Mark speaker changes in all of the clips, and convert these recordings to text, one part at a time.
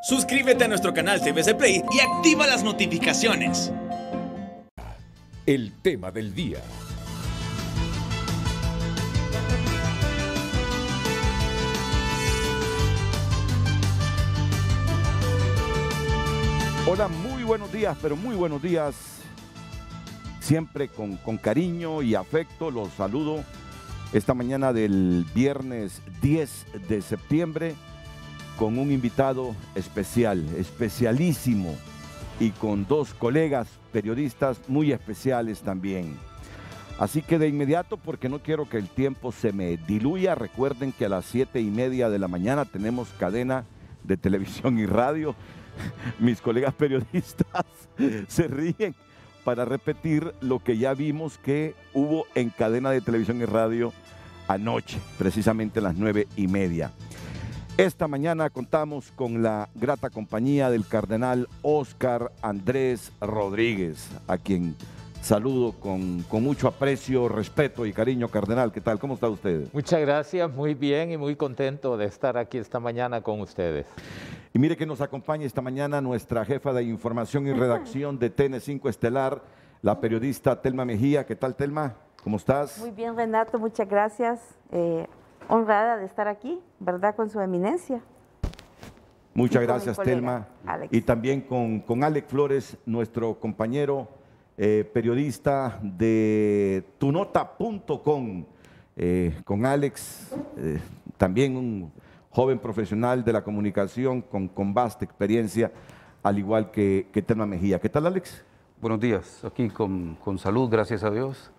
Speaker 1: Suscríbete a nuestro canal TVC Play y activa las notificaciones.
Speaker 2: El tema del día.
Speaker 3: Hola, muy buenos días, pero muy buenos días. Siempre con cariño y afecto los saludo esta mañana del viernes 10 de septiembre con un invitado especial, especialísimo, y con dos colegas periodistas muy especiales también. Así que de inmediato, porque no quiero que el tiempo se me diluya, recuerden que a las 7:30 de la mañana tenemos cadena de televisión y radio. Mis colegas periodistas se ríen para repetir lo que ya vimos que hubo en cadena de televisión y radio anoche, precisamente a las 9:30. Esta mañana contamos con la grata compañía del cardenal Óscar Andrés Rodríguez, a quien saludo con mucho aprecio, respeto y cariño. Cardenal, ¿qué tal? ¿Cómo está usted?
Speaker 4: Muchas gracias, muy bien y muy contento de estar aquí esta mañana con ustedes.
Speaker 3: Y mire que nos acompaña esta mañana nuestra jefa de información y redacción de TN5 Estelar, la periodista Telma Mejía. ¿Qué tal, Telma? ¿Cómo estás?
Speaker 5: Muy bien, Renato, muchas gracias. Honrada de estar aquí, ¿verdad? Con su eminencia.
Speaker 3: Muchas gracias, Telma.
Speaker 5: Alex.
Speaker 3: Y también con Alex Flores, nuestro compañero periodista de tunota.com. Con Alex, también un joven profesional de la comunicación con vasta experiencia, al igual que Telma Mejía. ¿Qué tal, Alex?
Speaker 6: Buenos días, aquí con salud, gracias a Dios,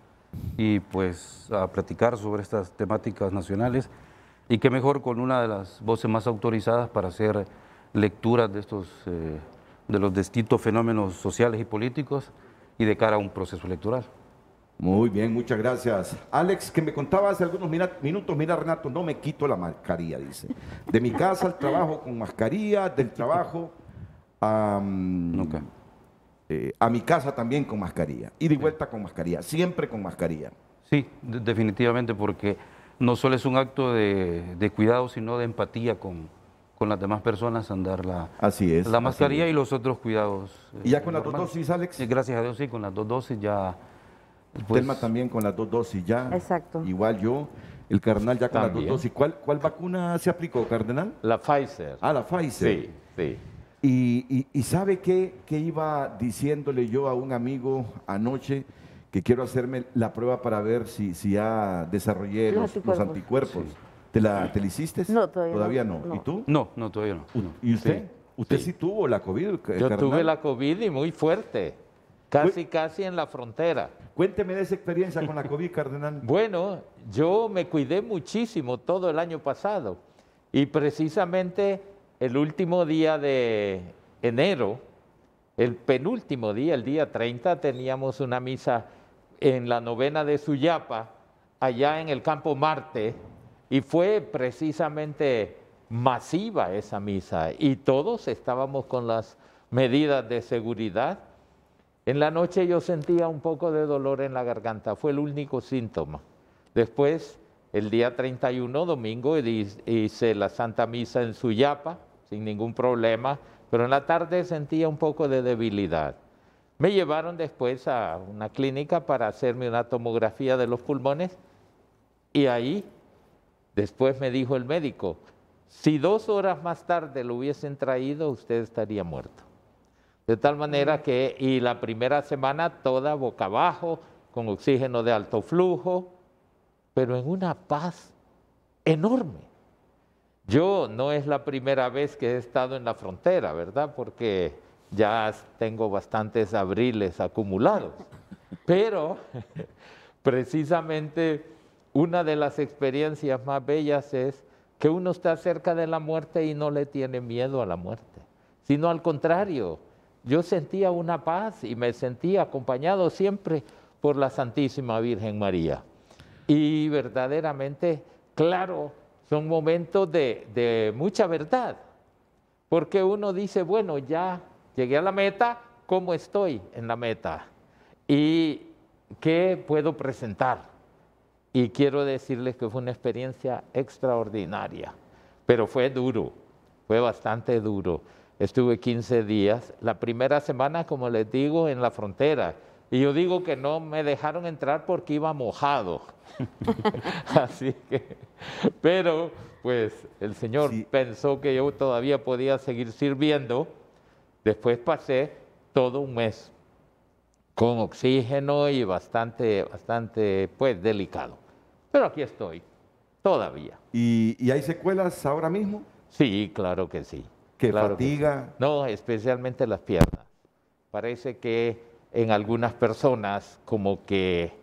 Speaker 6: y pues a platicar sobre estas temáticas nacionales, y qué mejor con una de las voces más autorizadas para hacer lecturas de estos, de los distintos fenómenos sociales y políticos y de cara a un proceso electoral.
Speaker 3: Muy bien, muchas gracias. Alex, que me contaba hace algunos minutos, mira, Renato, no me quito la mascarilla, dice. De mi casa al trabajo con mascarilla, del trabajo a mi casa también con mascarilla, y de vuelta con mascarilla, siempre con mascarilla.
Speaker 6: Sí, definitivamente, porque no solo es un acto de cuidado, sino de empatía con las demás personas, andar la mascarilla y los otros cuidados.
Speaker 3: ¿Y ya con las 2 dosis, Alex?
Speaker 6: Gracias a Dios, sí, con las 2 dosis ya.
Speaker 3: Pues, Telma también con las 2 dosis ya.
Speaker 5: Exacto.
Speaker 3: Igual yo, el cardenal ya con
Speaker 4: También.
Speaker 3: las 2 dosis. ¿Cuál vacuna se aplicó, cardenal?
Speaker 4: La Pfizer.
Speaker 3: Ah, la Pfizer.
Speaker 4: Sí, sí.
Speaker 3: Y ¿sabe qué iba diciéndole yo a un amigo anoche? Que quiero hacerme la prueba para ver si ya desarrollé los anticuerpos.
Speaker 6: Sí.
Speaker 3: ¿Te la hiciste?
Speaker 5: No, todavía
Speaker 3: no.
Speaker 5: no.
Speaker 3: ¿Y tú?
Speaker 6: No, todavía no.
Speaker 3: ¿Y usted?
Speaker 4: Sí.
Speaker 3: ¿Usted sí tuvo la COVID,
Speaker 4: Yo
Speaker 3: cardenal?
Speaker 4: tuve la COVID y muy fuerte, casi en la frontera.
Speaker 3: Cuénteme de esa experiencia con la COVID, cardenal.
Speaker 4: Bueno, yo me cuidé muchísimo todo el año pasado y precisamente el último día de enero, el penúltimo día, el día 30, teníamos una misa en la novena de Suyapa, allá en el Campo Marte, y fue precisamente masiva esa misa y todos estábamos con las medidas de seguridad. En la noche yo sentía un poco de dolor en la garganta, fue el único síntoma. Después, el día 31, domingo, hice la Santa Misa en Suyapa, sin ningún problema, pero en la tarde sentía un poco de debilidad. Me llevaron después a una clínica para hacerme una tomografía de los pulmones y ahí, después me dijo el médico, si 2 horas más tarde lo hubiesen traído, usted estaría muerto. De tal manera que, y la primera semana toda boca abajo, con oxígeno de alto flujo, pero en una paz enorme. Yo no es la primera vez que he estado en la frontera, ¿verdad? Porque ya tengo bastantes abriles acumulados. Pero precisamente una de las experiencias más bellas es que uno está cerca de la muerte y no le tiene miedo a la muerte, sino al contrario. Yo sentía una paz y me sentía acompañado siempre por la Santísima Virgen María. Y verdaderamente, claro, son momentos de mucha verdad, porque uno dice, bueno, ya llegué a la meta, ¿cómo estoy en la meta? ¿Y qué puedo presentar? Y quiero decirles que fue una experiencia extraordinaria, pero fue duro, fue bastante duro. estuve 15 días. La primera semana, como les digo, en la frontera. Y yo digo que no me dejaron entrar porque iba mojado. Así que, pero pues el Señor
Speaker 3: Sí.
Speaker 4: pensó que yo todavía podía seguir sirviendo. Después pasé todo un mes con oxígeno y bastante, pues, delicado. Pero aquí estoy, todavía.
Speaker 3: ¿Y hay secuelas ahora mismo?
Speaker 4: Sí, claro que sí.
Speaker 3: ¿Que
Speaker 4: claro que sí.
Speaker 3: fatiga?
Speaker 4: No, especialmente las piernas. Parece que en algunas personas como que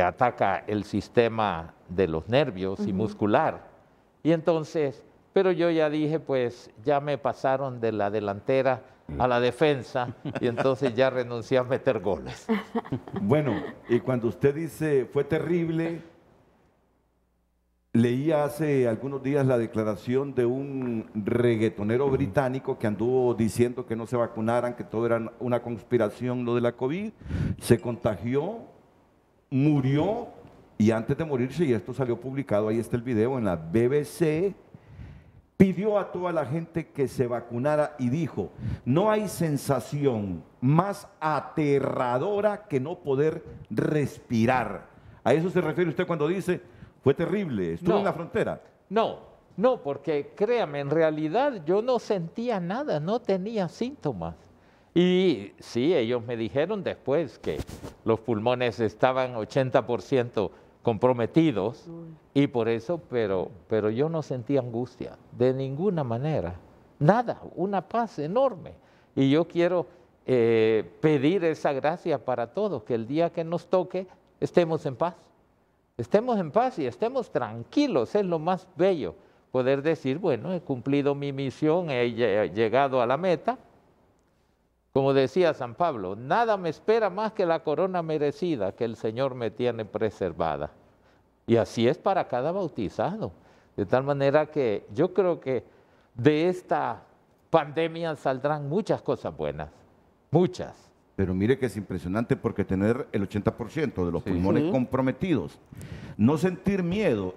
Speaker 4: ataca el sistema de los nervios y muscular. Y entonces, pero yo ya dije, pues ya me pasaron de la delantera a la defensa y entonces ya renuncié a meter goles.
Speaker 3: Bueno, y cuando usted dice fue terrible, leía hace algunos días la declaración de un reggaetonero británico que anduvo diciendo que no se vacunaran, que todo era una conspiración lo de la COVID, se contagió, murió y antes de morirse, y esto salió publicado, ahí está el video en la BBC, pidió a toda la gente que se vacunara y dijo, no hay sensación más aterradora que no poder respirar. ¿A eso se refiere usted cuando dice, fue terrible, estuvo
Speaker 4: No.
Speaker 3: en la frontera?
Speaker 4: No, porque créame, en realidad yo no sentía nada, no tenía síntomas. Y sí, ellos me dijeron después que los pulmones estaban 80% comprometidos y por eso, pero yo no sentía angustia de ninguna manera, nada, una paz enorme. Y yo quiero pedir esa gracia para todos, que el día que nos toque estemos en paz. Estemos en paz y estemos tranquilos, es lo más bello, poder decir, bueno, he cumplido mi misión, he llegado a la meta. Como decía San Pablo, nada me espera más que la corona merecida que el Señor me tiene preservada. Y así es para cada bautizado. De tal manera que yo creo que de esta pandemia saldrán muchas cosas buenas, muchas.
Speaker 3: Pero mire que es impresionante porque tener el 80% de los
Speaker 6: Sí.
Speaker 3: pulmones
Speaker 5: Sí.
Speaker 3: comprometidos, no sentir miedo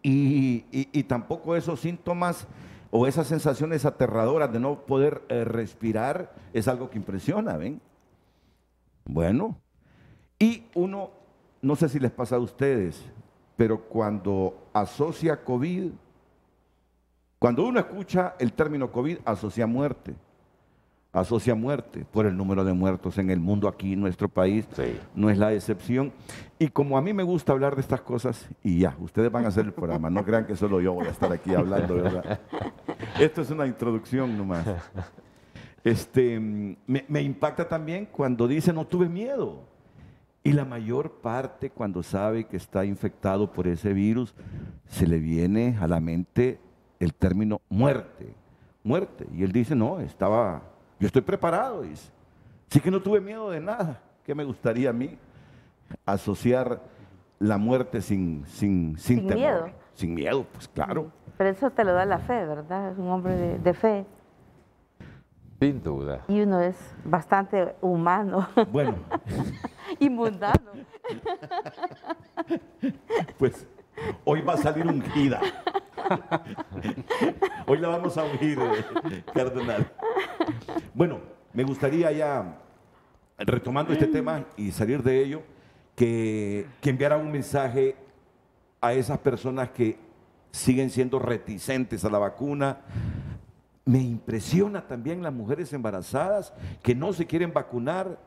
Speaker 3: y tampoco esos síntomas o esas sensaciones aterradoras de no poder respirar es algo que impresiona, ¿ven? Bueno, y uno, no sé si les pasa a ustedes, pero cuando asocia COVID, cuando uno escucha el término COVID, asocia muerte por el número de muertos en el mundo aquí en nuestro país,
Speaker 4: Sí.
Speaker 3: no es la excepción. Y como a mí me gusta hablar de estas cosas, y ya, ustedes van a hacer el programa, no crean que solo yo voy a estar aquí hablando, ¿verdad? Esto es una introducción nomás. Me impacta también cuando dice no tuve miedo. Y la mayor parte cuando sabe que está infectado por ese virus, se le viene a la mente el término muerte, muerte. Y él dice, no, yo estoy preparado, dice. Sí que no tuve miedo de nada. ¿Qué me gustaría a mí? Asociar la muerte sin temor.
Speaker 5: miedo.
Speaker 3: Sin miedo, pues claro.
Speaker 5: Pero eso te lo da la fe, ¿verdad? Es un hombre de fe
Speaker 4: Sin duda.
Speaker 5: y uno es bastante humano
Speaker 3: Bueno,
Speaker 5: y mundano.
Speaker 3: pues hoy va a salir ungida. Hoy la vamos a ungir, cardenal. Bueno, me gustaría ya, retomando este tema y salir de ello, que enviara un mensaje a esas personas que siguen siendo reticentes a la vacuna. Me impresiona también las mujeres embarazadas que no se quieren vacunar.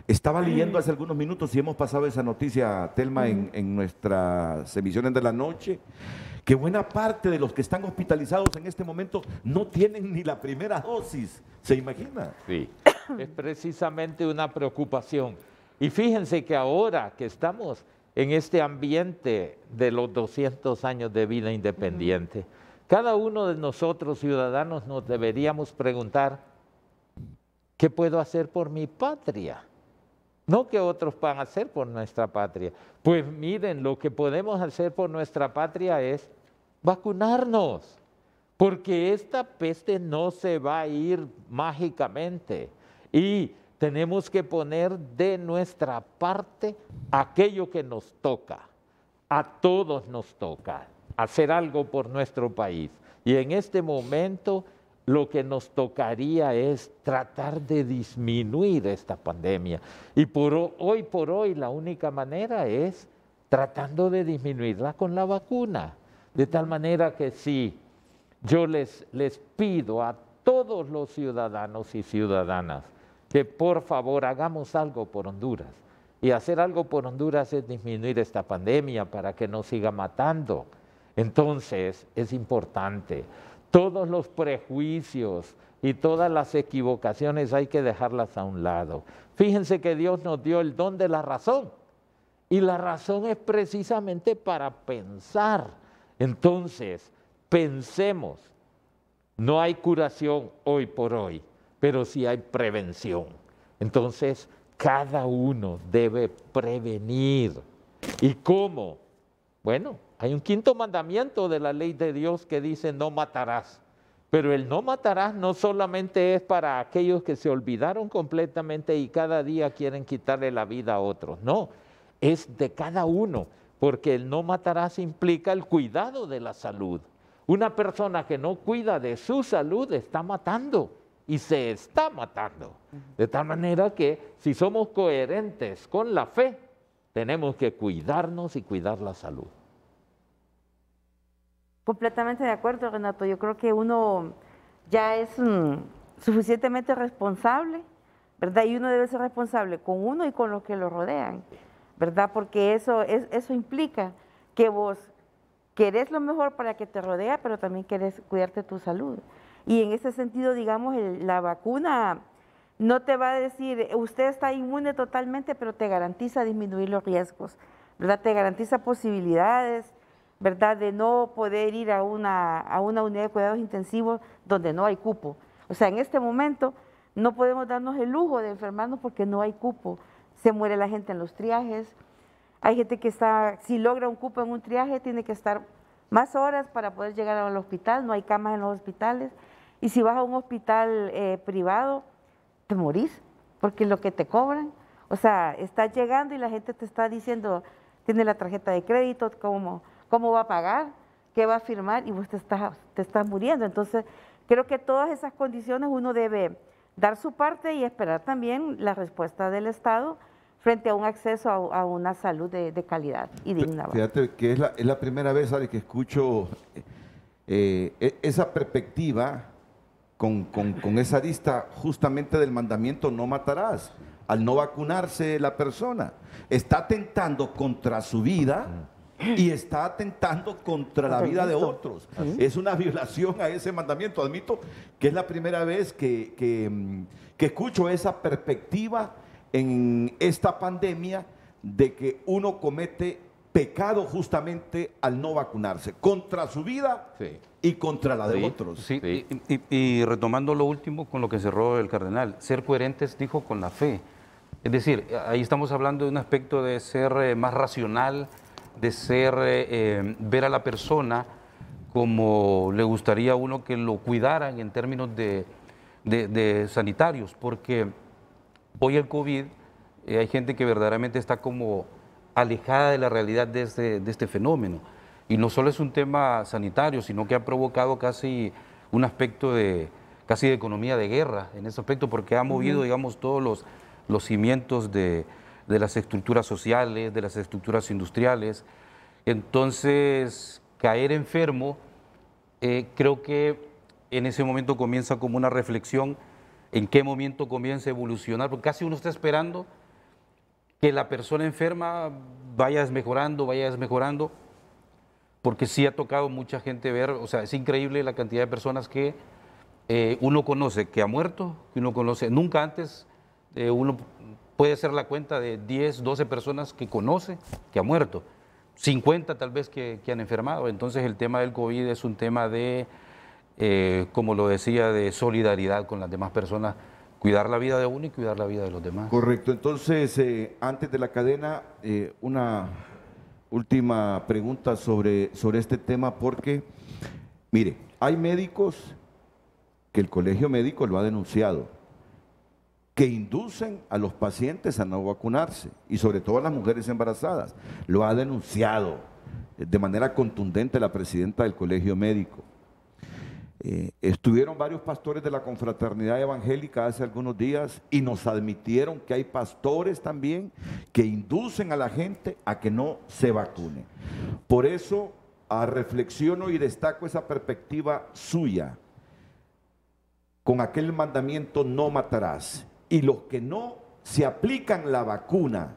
Speaker 3: Estaba leyendo hace algunos minutos y hemos pasado esa noticia, Telma, en nuestras emisiones de la noche, que buena parte de los que están hospitalizados en este momento no tienen ni la primera dosis. ¿Se imagina?
Speaker 4: Sí, es precisamente una preocupación. Y fíjense que ahora que estamos en este ambiente de los 200 años de vida independiente, cada uno de nosotros, ciudadanos, nos deberíamos preguntar, ¿qué puedo hacer por mi patria? No que otros van a hacer por nuestra patria. Pues miren, lo que podemos hacer por nuestra patria es vacunarnos, porque esta peste no se va a ir mágicamente y tenemos que poner de nuestra parte aquello que nos toca. A todos nos toca hacer algo por nuestro país. Y en este momento lo que nos tocaría es tratar de disminuir esta pandemia. Y hoy por hoy la única manera es tratando de disminuirla con la vacuna. De tal manera que sí, yo les pido a todos los ciudadanos y ciudadanas que por favor hagamos algo por Honduras. Y hacer algo por Honduras es disminuir esta pandemia para que no siga matando. Entonces es importante. Todos los prejuicios y todas las equivocaciones hay que dejarlas a un lado. Fíjense que Dios nos dio el don de la razón. Y la razón es precisamente para pensar. Entonces, pensemos. No hay curación hoy por hoy, pero sí hay prevención. Entonces, cada uno debe prevenir. ¿Y cómo? Bueno, hay un quinto mandamiento de la ley de Dios que dice no matarás. Pero el no matarás no solamente es para aquellos que se olvidaron completamente y cada día quieren quitarle la vida a otros. No, es de cada uno, porque el no matarás implica el cuidado de la salud. Una persona que no cuida de su salud está matando y se está matando. De tal manera que si somos coherentes con la fe, tenemos que cuidarnos y cuidar la salud.
Speaker 5: Completamente de acuerdo, Renato. Yo creo que uno ya es suficientemente responsable, ¿verdad? Y uno debe ser responsable con uno y con los que lo rodean, ¿verdad? Porque eso implica que vos querés lo mejor para que te rodea, pero también querés cuidarte tu salud. Y en ese sentido, digamos, la vacuna no te va a decir, usted está inmune totalmente, pero te garantiza disminuir los riesgos, ¿verdad? Te garantiza posibilidades, ¿verdad?, de no poder ir a una unidad de cuidados intensivos donde no hay cupo. O sea, en este momento no podemos darnos el lujo de enfermarnos porque no hay cupo. Se muere la gente en los triajes. Hay gente que si logra un cupo en un triaje, tiene que estar más horas para poder llegar al hospital. No hay camas en los hospitales. Y si vas a un hospital privado, te morís, porque lo que te cobran, o sea, estás llegando y la gente te está diciendo, tiene la tarjeta de crédito, cómo va a pagar, qué va a firmar, y vos te estás muriendo. Entonces, creo que todas esas condiciones uno debe dar su parte y esperar también la respuesta del Estado frente a un acceso a una salud de calidad y digna.
Speaker 3: Fíjate que es la primera vez, Ale, que escucho esa perspectiva con esa lista justamente del mandamiento no matarás. Al no vacunarse la persona, está atentando contra su vida y está atentando contra la vida de otros. Es una violación a ese mandamiento. Admito que es la primera vez que escucho esa perspectiva en esta pandemia de que uno comete pecado justamente al no vacunarse, contra su vida y contra la de otros.
Speaker 6: Sí. Y retomando lo último con lo que cerró el cardenal, ser coherentes, dijo, con la fe. Es decir, ahí estamos hablando de un aspecto de ser más racional, de ser, ver a la persona como le gustaría a uno que lo cuidaran en términos de sanitarios, porque hoy el COVID, hay gente que verdaderamente está como alejada de la realidad de este fenómeno. Y no solo es un tema sanitario, sino que ha provocado casi un aspecto casi de economía de guerra en ese aspecto, porque ha movido, digamos, todos los cimientos de las estructuras sociales, de las estructuras industriales. Entonces, caer enfermo, creo que en ese momento comienza como una reflexión en qué momento comienza a evolucionar, porque casi uno está esperando que la persona enferma vaya desmejorando, porque sí ha tocado mucha gente ver, o sea, es increíble la cantidad de personas que uno conoce que ha muerto, que uno conoce, nunca antes uno puede hacer la cuenta de 10, 12 personas que conoce que ha muerto, 50 tal vez que han enfermado. Entonces el tema del COVID es un tema de, como lo decía, de solidaridad con las demás personas, cuidar la vida de uno y cuidar la vida de los demás.
Speaker 3: Correcto. Entonces, antes de la cadena, una última pregunta sobre este tema, porque, mire, hay médicos que el Colegio Médico lo ha denunciado, que inducen a los pacientes a no vacunarse, y sobre todo a las mujeres embarazadas. Lo ha denunciado de manera contundente la presidenta del Colegio Médico. Estuvieron varios pastores de la confraternidad evangélica hace algunos días y nos admitieron que hay pastores también que inducen a la gente a que no se vacune. Por eso reflexiono y destaco esa perspectiva suya con aquel mandamiento: no matarás. Y los que no se aplican la vacuna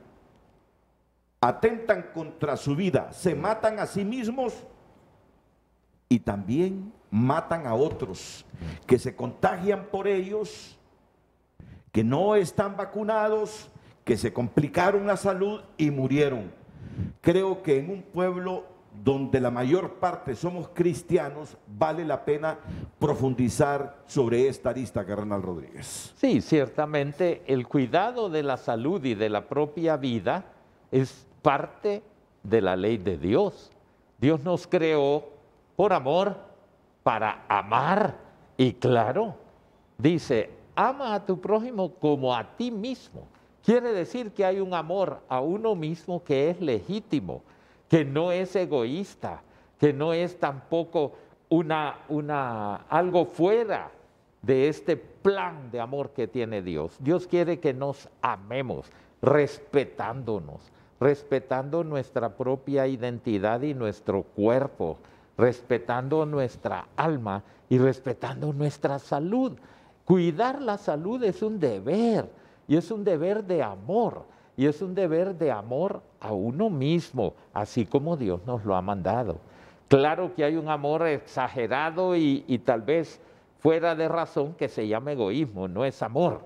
Speaker 3: atentan contra su vida, se matan a sí mismos y también matan a otros que se contagian por ellos, que no están vacunados, que se complicaron la salud y murieron. Creo que en un pueblo donde la mayor parte somos cristianos, vale la pena profundizar sobre esta arista, Cardenal Rodríguez.
Speaker 4: Sí, ciertamente el cuidado de la salud y de la propia vida es parte de la ley de Dios. Dios nos creó por amor, para amar. Y claro, dice, ama a tu prójimo como a ti mismo. Quiere decir que hay un amor a uno mismo que es legítimo, que no es egoísta, que no es tampoco algo fuera de este plan de amor que tiene Dios. Dios quiere que nos amemos, respetándonos, respetando nuestra propia identidad y nuestro cuerpo, respetando nuestra alma y respetando nuestra salud. Cuidar la salud es un deber, y es un deber de amor, y es un deber de amor a uno mismo, así como Dios nos lo ha mandado. Claro que hay un amor exagerado y tal vez fuera de razón que se llama egoísmo, no es amor,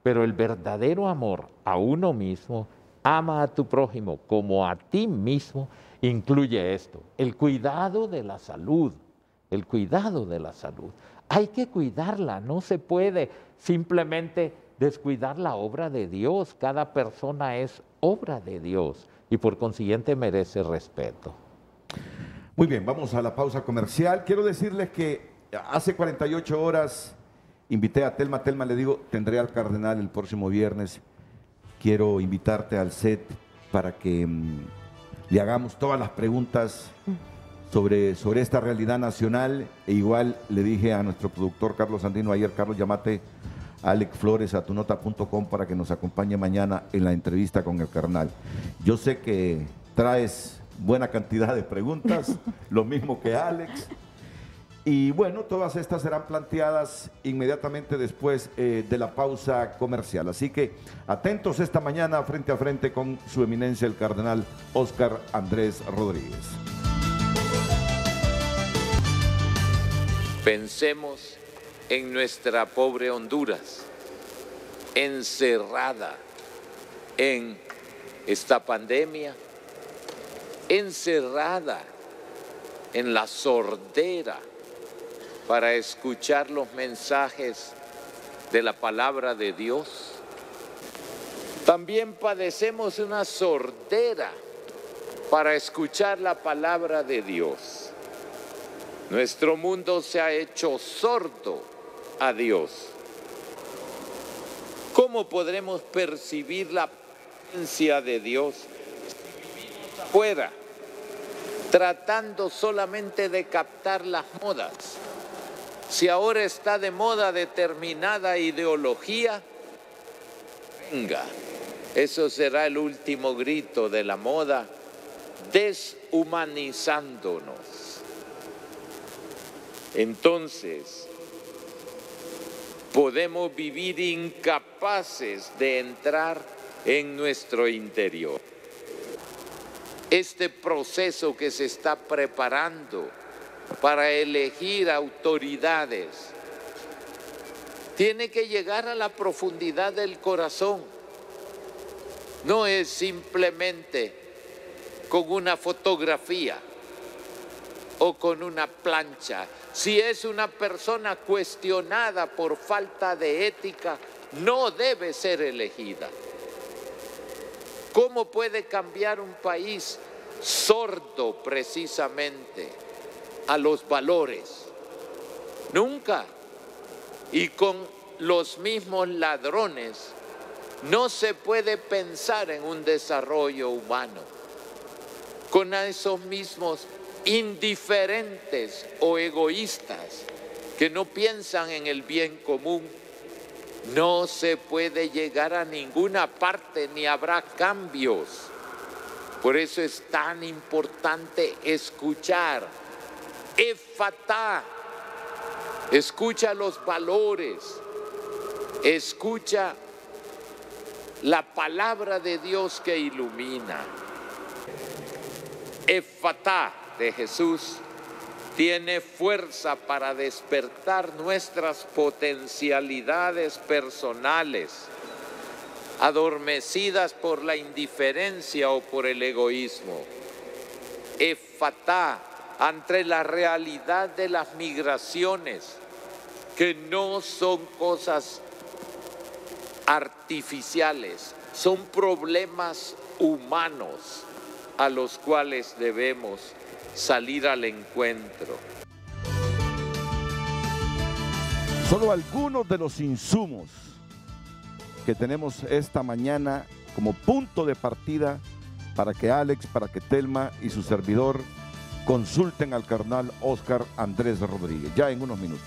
Speaker 4: pero el verdadero amor a uno mismo, ama a tu prójimo como a ti mismo, incluye esto, el cuidado de la salud, el cuidado de la salud. Hay que cuidarla, no se puede simplemente descuidar la obra de Dios. Cada persona es obra de Dios y por consiguiente merece respeto.
Speaker 3: Muy bien, vamos a la pausa comercial. Quiero decirles que hace 48 horas invité a Telma. Telma, le digo, tendré al cardenal el próximo viernes. Quiero invitarte al set para que le hagamos todas las preguntas sobre esta realidad nacional. E igual le dije a nuestro productor Carlos Andino ayer: Carlos, llámate a Alex Flores a tunota.com para que nos acompañe mañana en la entrevista con el cardenal. Yo sé que traes buena cantidad de preguntas, lo mismo que Alex. Y bueno, todas estas serán planteadas inmediatamente después de la pausa comercial. Así que atentos esta mañana frente a frente con su eminencia el cardenal Óscar Andrés Rodríguez.
Speaker 4: Pensemos en nuestra pobre Honduras, encerrada en esta pandemia, encerrada en la sordera para escuchar los mensajes de la palabra de Dios. También padecemos una sordera para escuchar la palabra de Dios. Nuestro mundo se ha hecho sordo a Dios. ¿Cómo podremos percibir la presencia de Dios si vivimos afuera, tratando solamente de captar las modas? Si ahora está de moda determinada ideología, venga, eso será el último grito de la moda, deshumanizándonos. Entonces, podemos vivir incapaces de entrar en nuestro interior. Este proceso que se está preparando para elegir autoridades tiene que llegar a la profundidad del corazón. No es simplemente con una fotografía o con una plancha. Si es una persona cuestionada por falta de ética, no debe ser elegida. ¿Cómo puede cambiar un país sordo precisamente a los valores? Nunca. Y con los mismos ladrones no se puede pensar en un desarrollo humano. Con esos mismos indiferentes o egoístas que no piensan en el bien común, no se puede llegar a ninguna parte ni habrá cambios. Por eso es tan importante escuchar. Efatá, escucha los valores, escucha la palabra de Dios que ilumina. Efatá de Jesús tiene fuerza para despertar nuestras potencialidades personales, adormecidas por la indiferencia o por el egoísmo. Efatá ante la realidad de las migraciones, que no son cosas artificiales, son problemas humanos a los cuales debemos salir al encuentro.
Speaker 3: Solo algunos de los insumos que tenemos esta mañana como punto de partida para que Alex, para que Telma y su servidor consulten al cardenal Óscar Andrés Rodríguez, ya en unos minutos.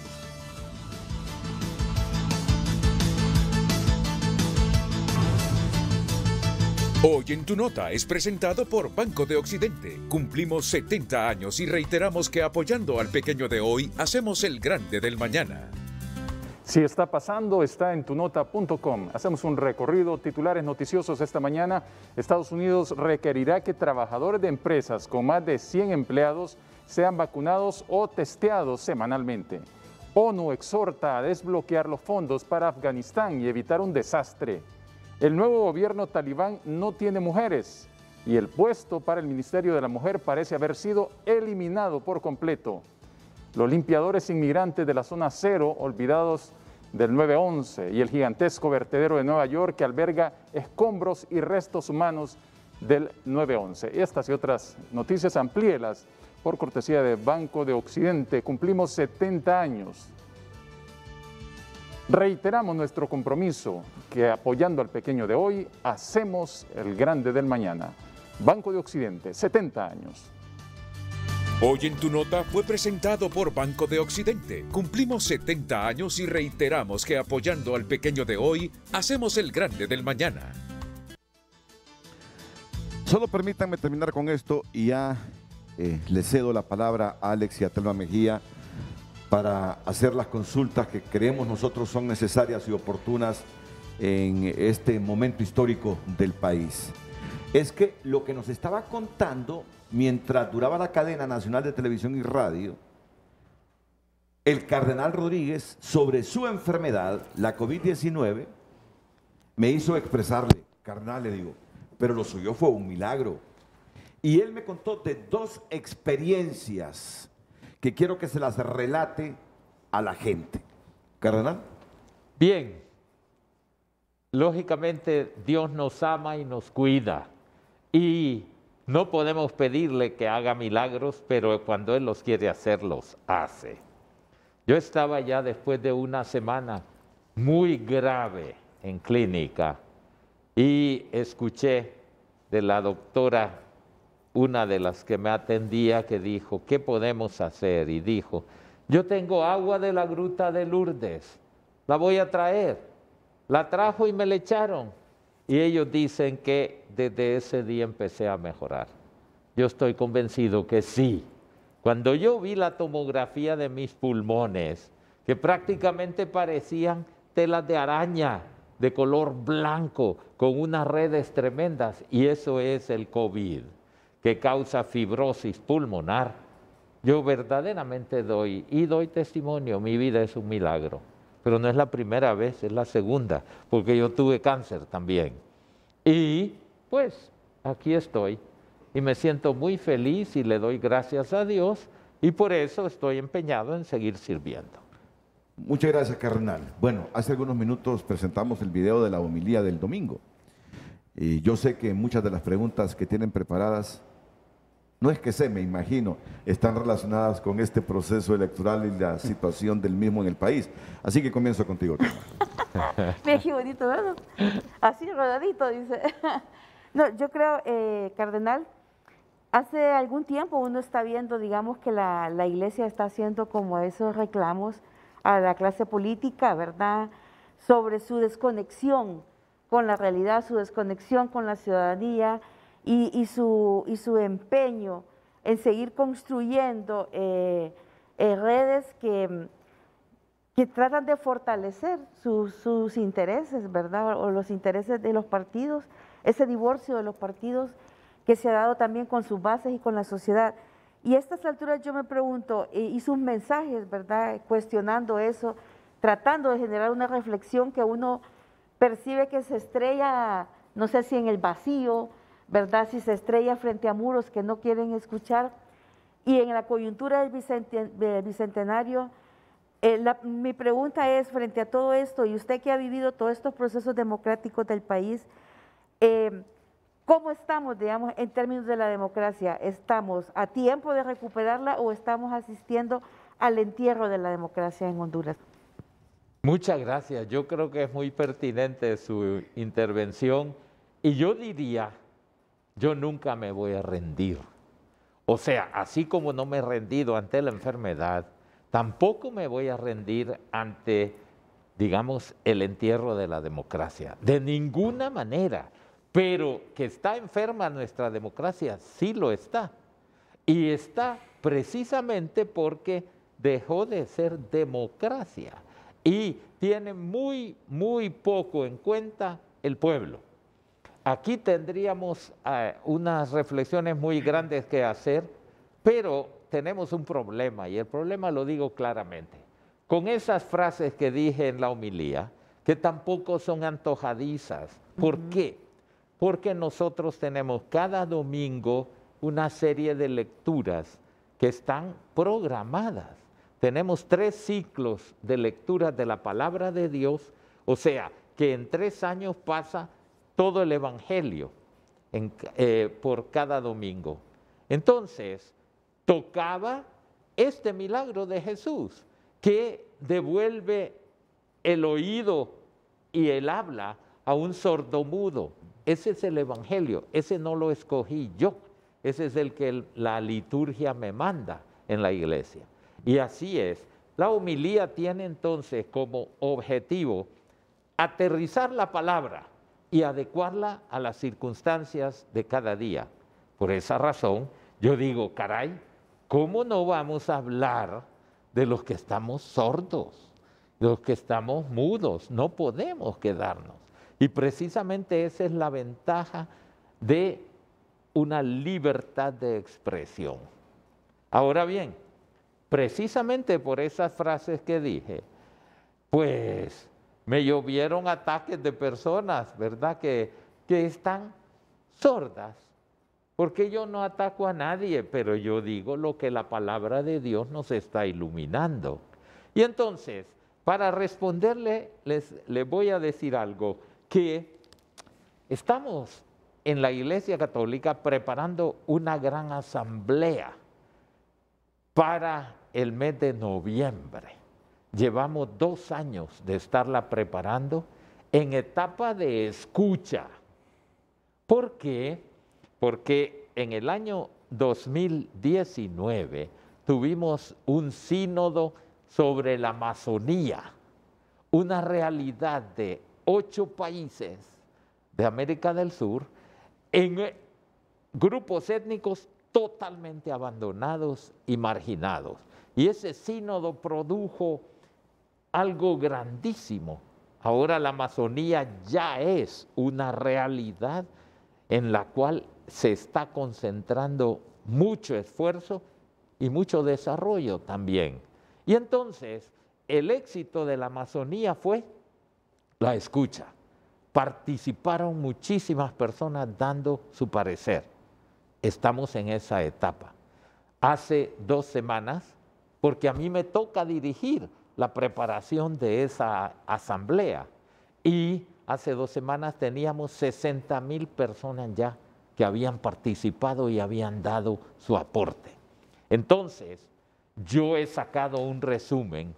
Speaker 2: Hoy en Tu Nota es presentado por Banco de Occidente. Cumplimos 70 años y reiteramos que apoyando al pequeño de hoy, hacemos el grande del mañana.
Speaker 7: Si está pasando, está en tunota.com. Hacemos un recorrido, titulares noticiosos esta mañana. Estados Unidos requerirá que trabajadores de empresas con más de 100 empleados sean vacunados o testeados semanalmente. ONU exhorta a desbloquear los fondos para Afganistán y evitar un desastre. El nuevo gobierno talibán no tiene mujeres y el puesto para el Ministerio de la Mujer parece haber sido eliminado por completo. Los limpiadores inmigrantes de la zona cero, olvidados del 9/11, y el gigantesco vertedero de Nueva York que alberga escombros y restos humanos del 9/11. Estas y otras noticias amplíelas por cortesía de Banco de Occidente. Cumplimos 70 años. Reiteramos nuestro compromiso que apoyando al pequeño de hoy, hacemos el grande del mañana. Banco de Occidente, 70 años.
Speaker 2: Hoy en Tu Nota fue presentado por Banco de Occidente. Cumplimos 70 años y reiteramos que apoyando al pequeño de hoy, hacemos el grande del mañana.
Speaker 3: Solo permítanme terminar con esto y ya le cedo la palabra a Alex y a Telma Mejía para hacer las consultas que creemos nosotros son necesarias y oportunas en este momento histórico del país. Es que lo que nos estaba contando mientras duraba la cadena nacional de televisión y radio, el cardenal Rodríguez, sobre su enfermedad, la COVID-19, me hizo expresarle, cardenal, le digo, pero lo suyo fue un milagro. Y él me contó de dos experiencias que quiero que se las relate a la gente. Cardenal.
Speaker 4: Bien, lógicamente Dios nos ama y nos cuida y no podemos pedirle que haga milagros, pero cuando Él los quiere hacer, los hace. Yo estaba ya después de una semana muy grave en clínica y escuché de la doctora, una de las que me atendía, que dijo, ¿qué podemos hacer? Y dijo, yo tengo agua de la gruta de Lourdes, la voy a traer. La trajo y me la echaron. Y ellos dicen que desde ese día empecé a mejorar. Yo estoy convencido que sí. Cuando yo vi la tomografía de mis pulmones, que prácticamente parecían telas de araña, de color blanco, con unas redes tremendas, y eso es el COVID, que causa fibrosis pulmonar. Yo verdaderamente doy testimonio, mi vida es un milagro. Pero no es la primera vez, es la segunda, porque yo tuve cáncer también. Y pues aquí estoy y me siento muy feliz y le doy gracias a Dios y por eso estoy empeñado en seguir sirviendo.
Speaker 3: Muchas gracias, cardenal. Bueno, hace algunos minutos presentamos el video de la homilía del domingo. Y yo sé que muchas de las preguntas que tienen preparadas, no es que me imagino, están relacionadas con este proceso electoral y la situación del mismo en el país. Así que comienzo contigo.
Speaker 5: Mira qué bonito, ¿verdad? Así rodadito, dice. No, yo creo, cardenal, hace algún tiempo uno está viendo, digamos, que la iglesia está haciendo como esos reclamos a la clase política, ¿verdad?, sobre su desconexión con la realidad, su desconexión con la ciudadanía y su empeño en seguir construyendo redes que tratan de fortalecer sus intereses, ¿verdad?, o los intereses de los partidos, ese divorcio de los partidos que se ha dado también con sus bases y con la sociedad. Y a estas alturas yo me pregunto, y sus mensajes, ¿verdad?, cuestionando eso, tratando de generar una reflexión que uno percibe que se estrella, no sé si en el vacío, ¿verdad?, si se estrella frente a muros que no quieren escuchar. Y en la coyuntura del Bicentenario, mi pregunta es, frente a todo esto, y usted que ha vivido todos estos procesos democráticos del país, ¿cómo estamos, digamos, en términos de la democracia? ¿Estamos a tiempo de recuperarla o estamos asistiendo al entierro de la democracia en Honduras?
Speaker 4: Muchas gracias. Yo creo que es muy pertinente su intervención y yo diría, yo nunca me voy a rendir. O sea, así como no me he rendido ante la enfermedad, tampoco me voy a rendir ante, digamos, el entierro de la democracia. De ninguna manera. Pero que está enferma nuestra democracia, sí lo está. Y está precisamente porque dejó de ser democracia. Y tiene muy, muy poco en cuenta el pueblo. Aquí tendríamos unas reflexiones muy grandes que hacer, pero tenemos un problema, y el problema lo digo claramente. Con esas frases que dije en la homilía, que tampoco son antojadizas. ¿Por qué? Porque nosotros tenemos cada domingo una serie de lecturas que están programadas. Tenemos 3 ciclos de lecturas de la palabra de Dios, o sea, que en 3 años pasa todo el Evangelio por cada domingo. Entonces, tocaba este milagro de Jesús, que devuelve el oído y el habla a un sordomudo. Ese es el Evangelio, ese no lo escogí yo, ese es el que la liturgia me manda en la iglesia. Y así es, la homilía tiene entonces como objetivo aterrizar la palabra y adecuarla a las circunstancias de cada día. Por esa razón, yo digo, caray, ¿cómo no vamos a hablar de los que estamos sordos, de los que estamos mudos? No podemos quedarnos. Y precisamente esa es la ventaja de una libertad de expresión. Ahora bien, precisamente por esas frases que dije, pues me llovieron ataques de personas, ¿verdad?, que están sordas, porque yo no ataco a nadie, pero yo digo lo que la palabra de Dios nos está iluminando. Y entonces, para responderle, les voy a decir algo, que estamos en la Iglesia Católica preparando una gran asamblea para el mes de noviembre. Llevamos 2 años de estarla preparando en etapa de escucha. ¿Por qué? Porque en el año 2019 tuvimos un sínodo sobre la Amazonía, una realidad de 8 países de América del Sur en grupos étnicos totalmente abandonados y marginados. Y ese sínodo produjo algo grandísimo. Ahora la Amazonía ya es una realidad en la cual se está concentrando mucho esfuerzo y mucho desarrollo también. Y entonces, el éxito de la Amazonía fue la escucha. Participaron muchísimas personas dando su parecer. Estamos en esa etapa. Hace 2 semanas, porque a mí me toca dirigir la preparación de esa asamblea, y hace 2 semanas teníamos 60,000 personas ya que habían participado y habían dado su aporte. Entonces, yo he sacado un resumen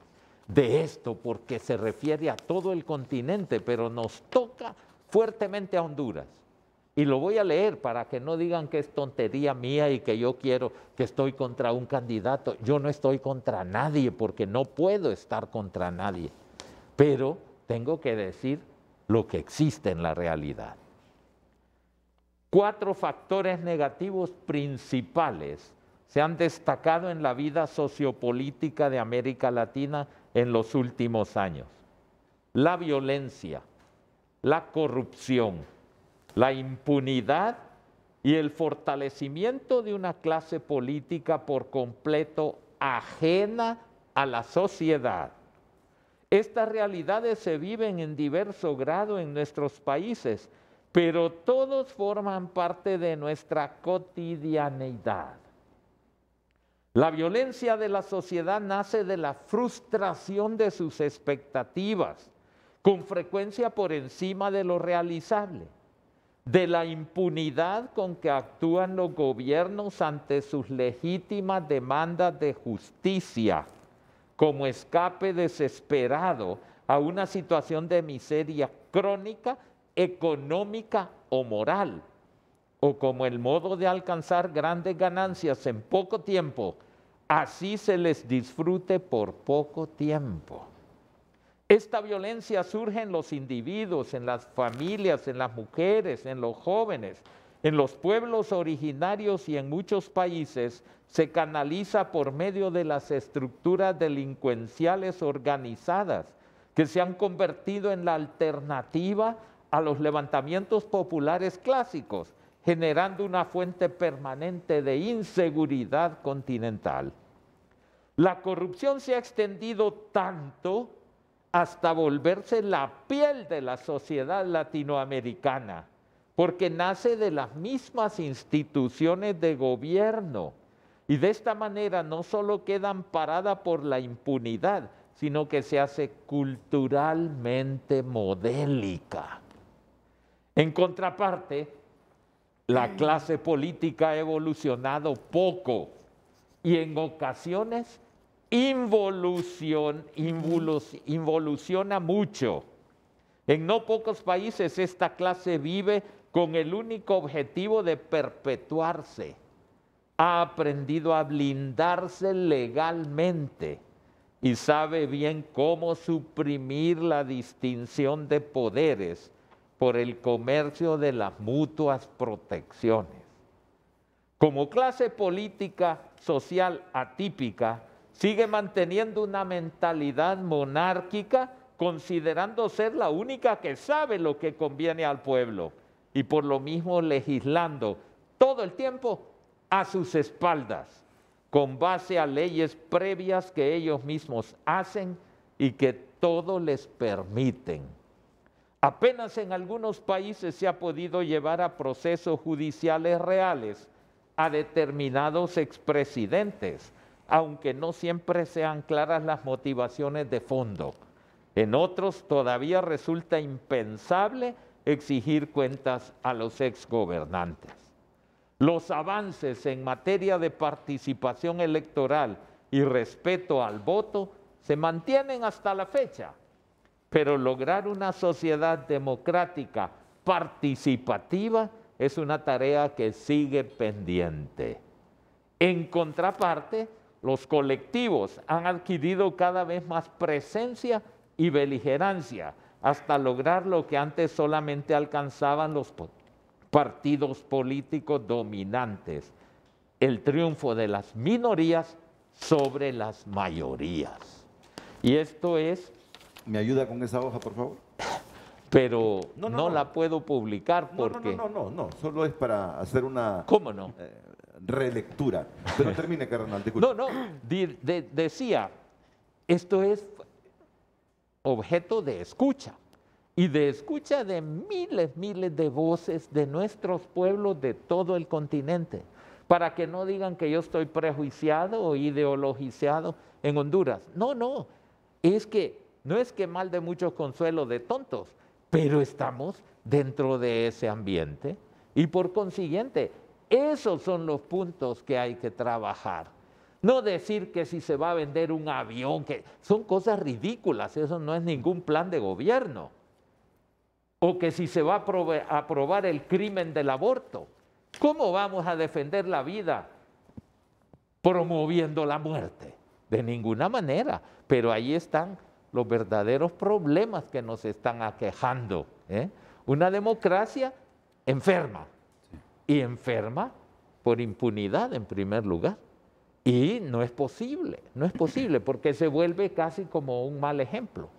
Speaker 4: de esto porque se refiere a todo el continente, pero nos toca fuertemente a Honduras. y lo voy a leer para que no digan que es tontería mía y que yo quiero, que estoy contra un candidato. Yo no estoy contra nadie porque no puedo estar contra nadie, pero tengo que decir lo que existe en la realidad. 4 factores negativos principales se han destacado en la vida sociopolítica de América Latina en los últimos años: la violencia, la corrupción, la impunidad y el fortalecimiento de una clase política por completo ajena a la sociedad. Estas realidades se viven en diverso grado en nuestros países, pero todos forman parte de nuestra cotidianeidad. La violencia de la sociedad nace de la frustración de sus expectativas, con frecuencia por encima de lo realizable, de la impunidad con que actúan los gobiernos ante sus legítimas demandas de justicia, como escape desesperado a una situación de miseria crónica, económica o moral, o como el modo de alcanzar grandes ganancias en poco tiempo, así se les disfrute por poco tiempo. Esta violencia surge en los individuos, en las familias, en las mujeres, en los jóvenes, en los pueblos originarios y en muchos países se canaliza por medio de las estructuras delincuenciales organizadas que se han convertido en la alternativa a los levantamientos populares clásicos, generando una fuente permanente de inseguridad continental. La corrupción se ha extendido tanto hasta volverse la piel de la sociedad latinoamericana, porque nace de las mismas instituciones de gobierno y de esta manera no solo queda amparada por la impunidad, sino que se hace culturalmente modélica. En contraparte, la clase política ha evolucionado poco y en ocasiones involuciona mucho. En no pocos países esta clase vive con el único objetivo de perpetuarse. Ha aprendido a blindarse legalmente y sabe bien cómo suprimir la distinción de poderes por el comercio de las mutuas protecciones. Como clase política social atípica, sigue manteniendo una mentalidad monárquica, considerando ser la única que sabe lo que conviene al pueblo y por lo mismo legislando todo el tiempo a sus espaldas, con base a leyes previas que ellos mismos hacen y que todo les permiten. Apenas en algunos países se ha podido llevar a procesos judiciales reales a determinados expresidentes, aunque no siempre sean claras las motivaciones de fondo. En otros todavía resulta impensable exigir cuentas a los exgobernantes. Los avances en materia de participación electoral y respeto al voto se mantienen hasta la fecha, pero lograr una sociedad democrática participativa es una tarea que sigue pendiente. En contraparte, los colectivos han adquirido cada vez más presencia y beligerancia hasta lograr lo que antes solamente alcanzaban los partidos políticos dominantes, el triunfo de las minorías sobre las mayorías. Y esto es...
Speaker 3: ¿Me ayuda con esa hoja, por favor?
Speaker 4: Pero no la puedo publicar porque...
Speaker 3: No, solo es para hacer una...
Speaker 4: ¿Cómo no?
Speaker 3: Relectura. Pero termine, carnal, disculpe.
Speaker 4: Decía, esto es objeto de escucha, y de escucha de miles de voces de nuestros pueblos de todo el continente, para que no digan que yo estoy prejuiciado o ideologizado en Honduras. No es que mal de muchos consuelo de tontos, pero estamos dentro de ese ambiente y por consiguiente, esos son los puntos que hay que trabajar. No decir que si se va a vender un avión, que son cosas ridículas, eso no es ningún plan de gobierno. o que si se va a aprobar el crimen del aborto. ¿Cómo vamos a defender la vida promoviendo la muerte? De ninguna manera, pero ahí están los verdaderos problemas que nos están aquejando, ¿eh? Una democracia enferma, y enferma por impunidad en primer lugar. Y no es posible porque se vuelve casi como un mal ejemplo,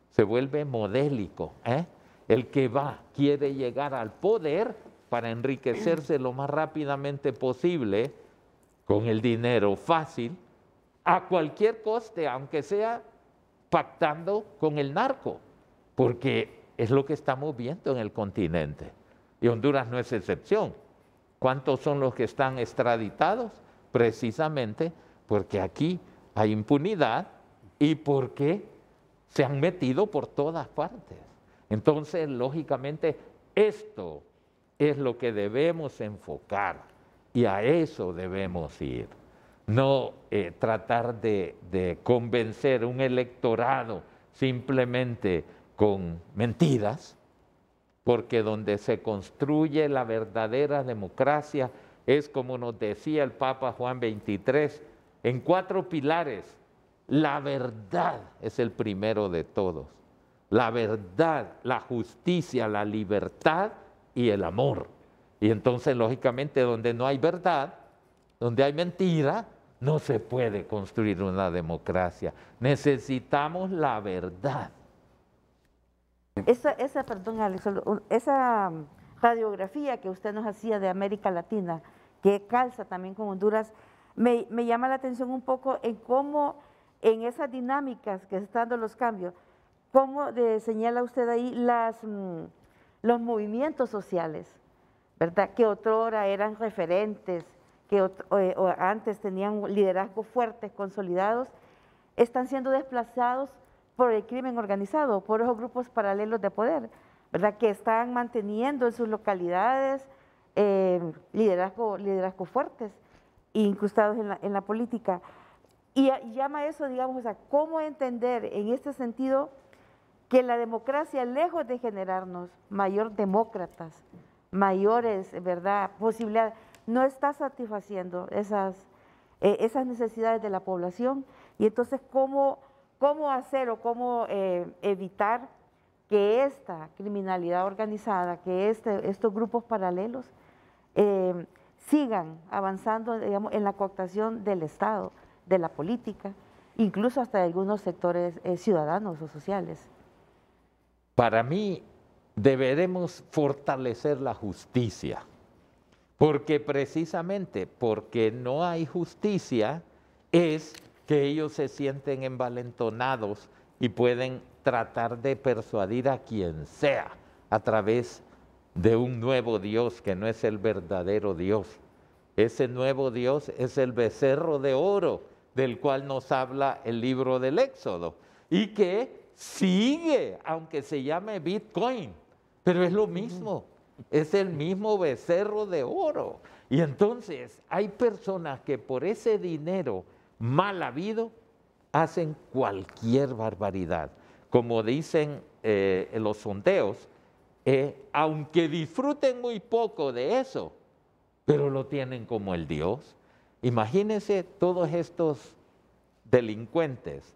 Speaker 4: se vuelve modélico, ¿eh? El que quiere llegar al poder para enriquecerse lo más rápidamente posible con el dinero fácil, a cualquier coste, aunque sea pactando con el narco, porque es lo que estamos viendo en el continente. Y Honduras no es excepción. ¿Cuántos son los que están extraditados? Precisamente porque aquí hay impunidad y porque se han metido por todas partes. Entonces, lógicamente, esto es lo que debemos enfocar y a eso debemos ir. No tratar de convencer un electorado simplemente con mentiras, porque donde se construye la verdadera democracia es, como nos decía el Papa Juan XXIII, en 4 pilares. La verdad es el primero de todos. La verdad, la justicia, la libertad y el amor. Y entonces, lógicamente, donde no hay verdad, donde hay mentira, no se puede construir una democracia. Necesitamos la verdad.
Speaker 5: Perdón, Alex, esa radiografía que usted nos hacía de América Latina, que calza también con Honduras, me llama la atención un poco en cómo, en esas dinámicas que están dando los cambios, cómo señala usted ahí los movimientos sociales, ¿verdad? Que otrora eran referentes, que antes tenían liderazgos fuertes, consolidados, están siendo desplazados por el crimen organizado, por esos grupos paralelos de poder, ¿verdad? Que están manteniendo en sus localidades liderazgos fuertes, incrustados en la política. Y llama eso, digamos, cómo entender en este sentido que la democracia, lejos de generarnos mayor demócratas, mayores, ¿verdad?, posibilidades, no está satisfaciendo esas necesidades de la población. Y entonces, ¿cómo hacer o cómo evitar que esta criminalidad organizada, que estos grupos paralelos sigan avanzando, digamos, en la cooptación del Estado, de la política, incluso hasta de algunos sectores ciudadanos o sociales?
Speaker 4: Para mí, deberemos fortalecer la justicia, porque precisamente porque no hay justicia es que ellos se sienten envalentonados y pueden tratar de persuadir a quien sea a través de un nuevo Dios que no es el verdadero Dios. Ese nuevo Dios es el becerro de oro del cual nos habla el libro del Éxodo y que sigue, aunque se llame Bitcoin, pero es lo mismo, es el mismo becerro de oro. Y entonces hay personas que por ese dinero mal habido hacen cualquier barbaridad. Como dicen los sondeos, aunque disfruten muy poco de eso, pero lo tienen como el Dios. Imagínense todos estos delincuentes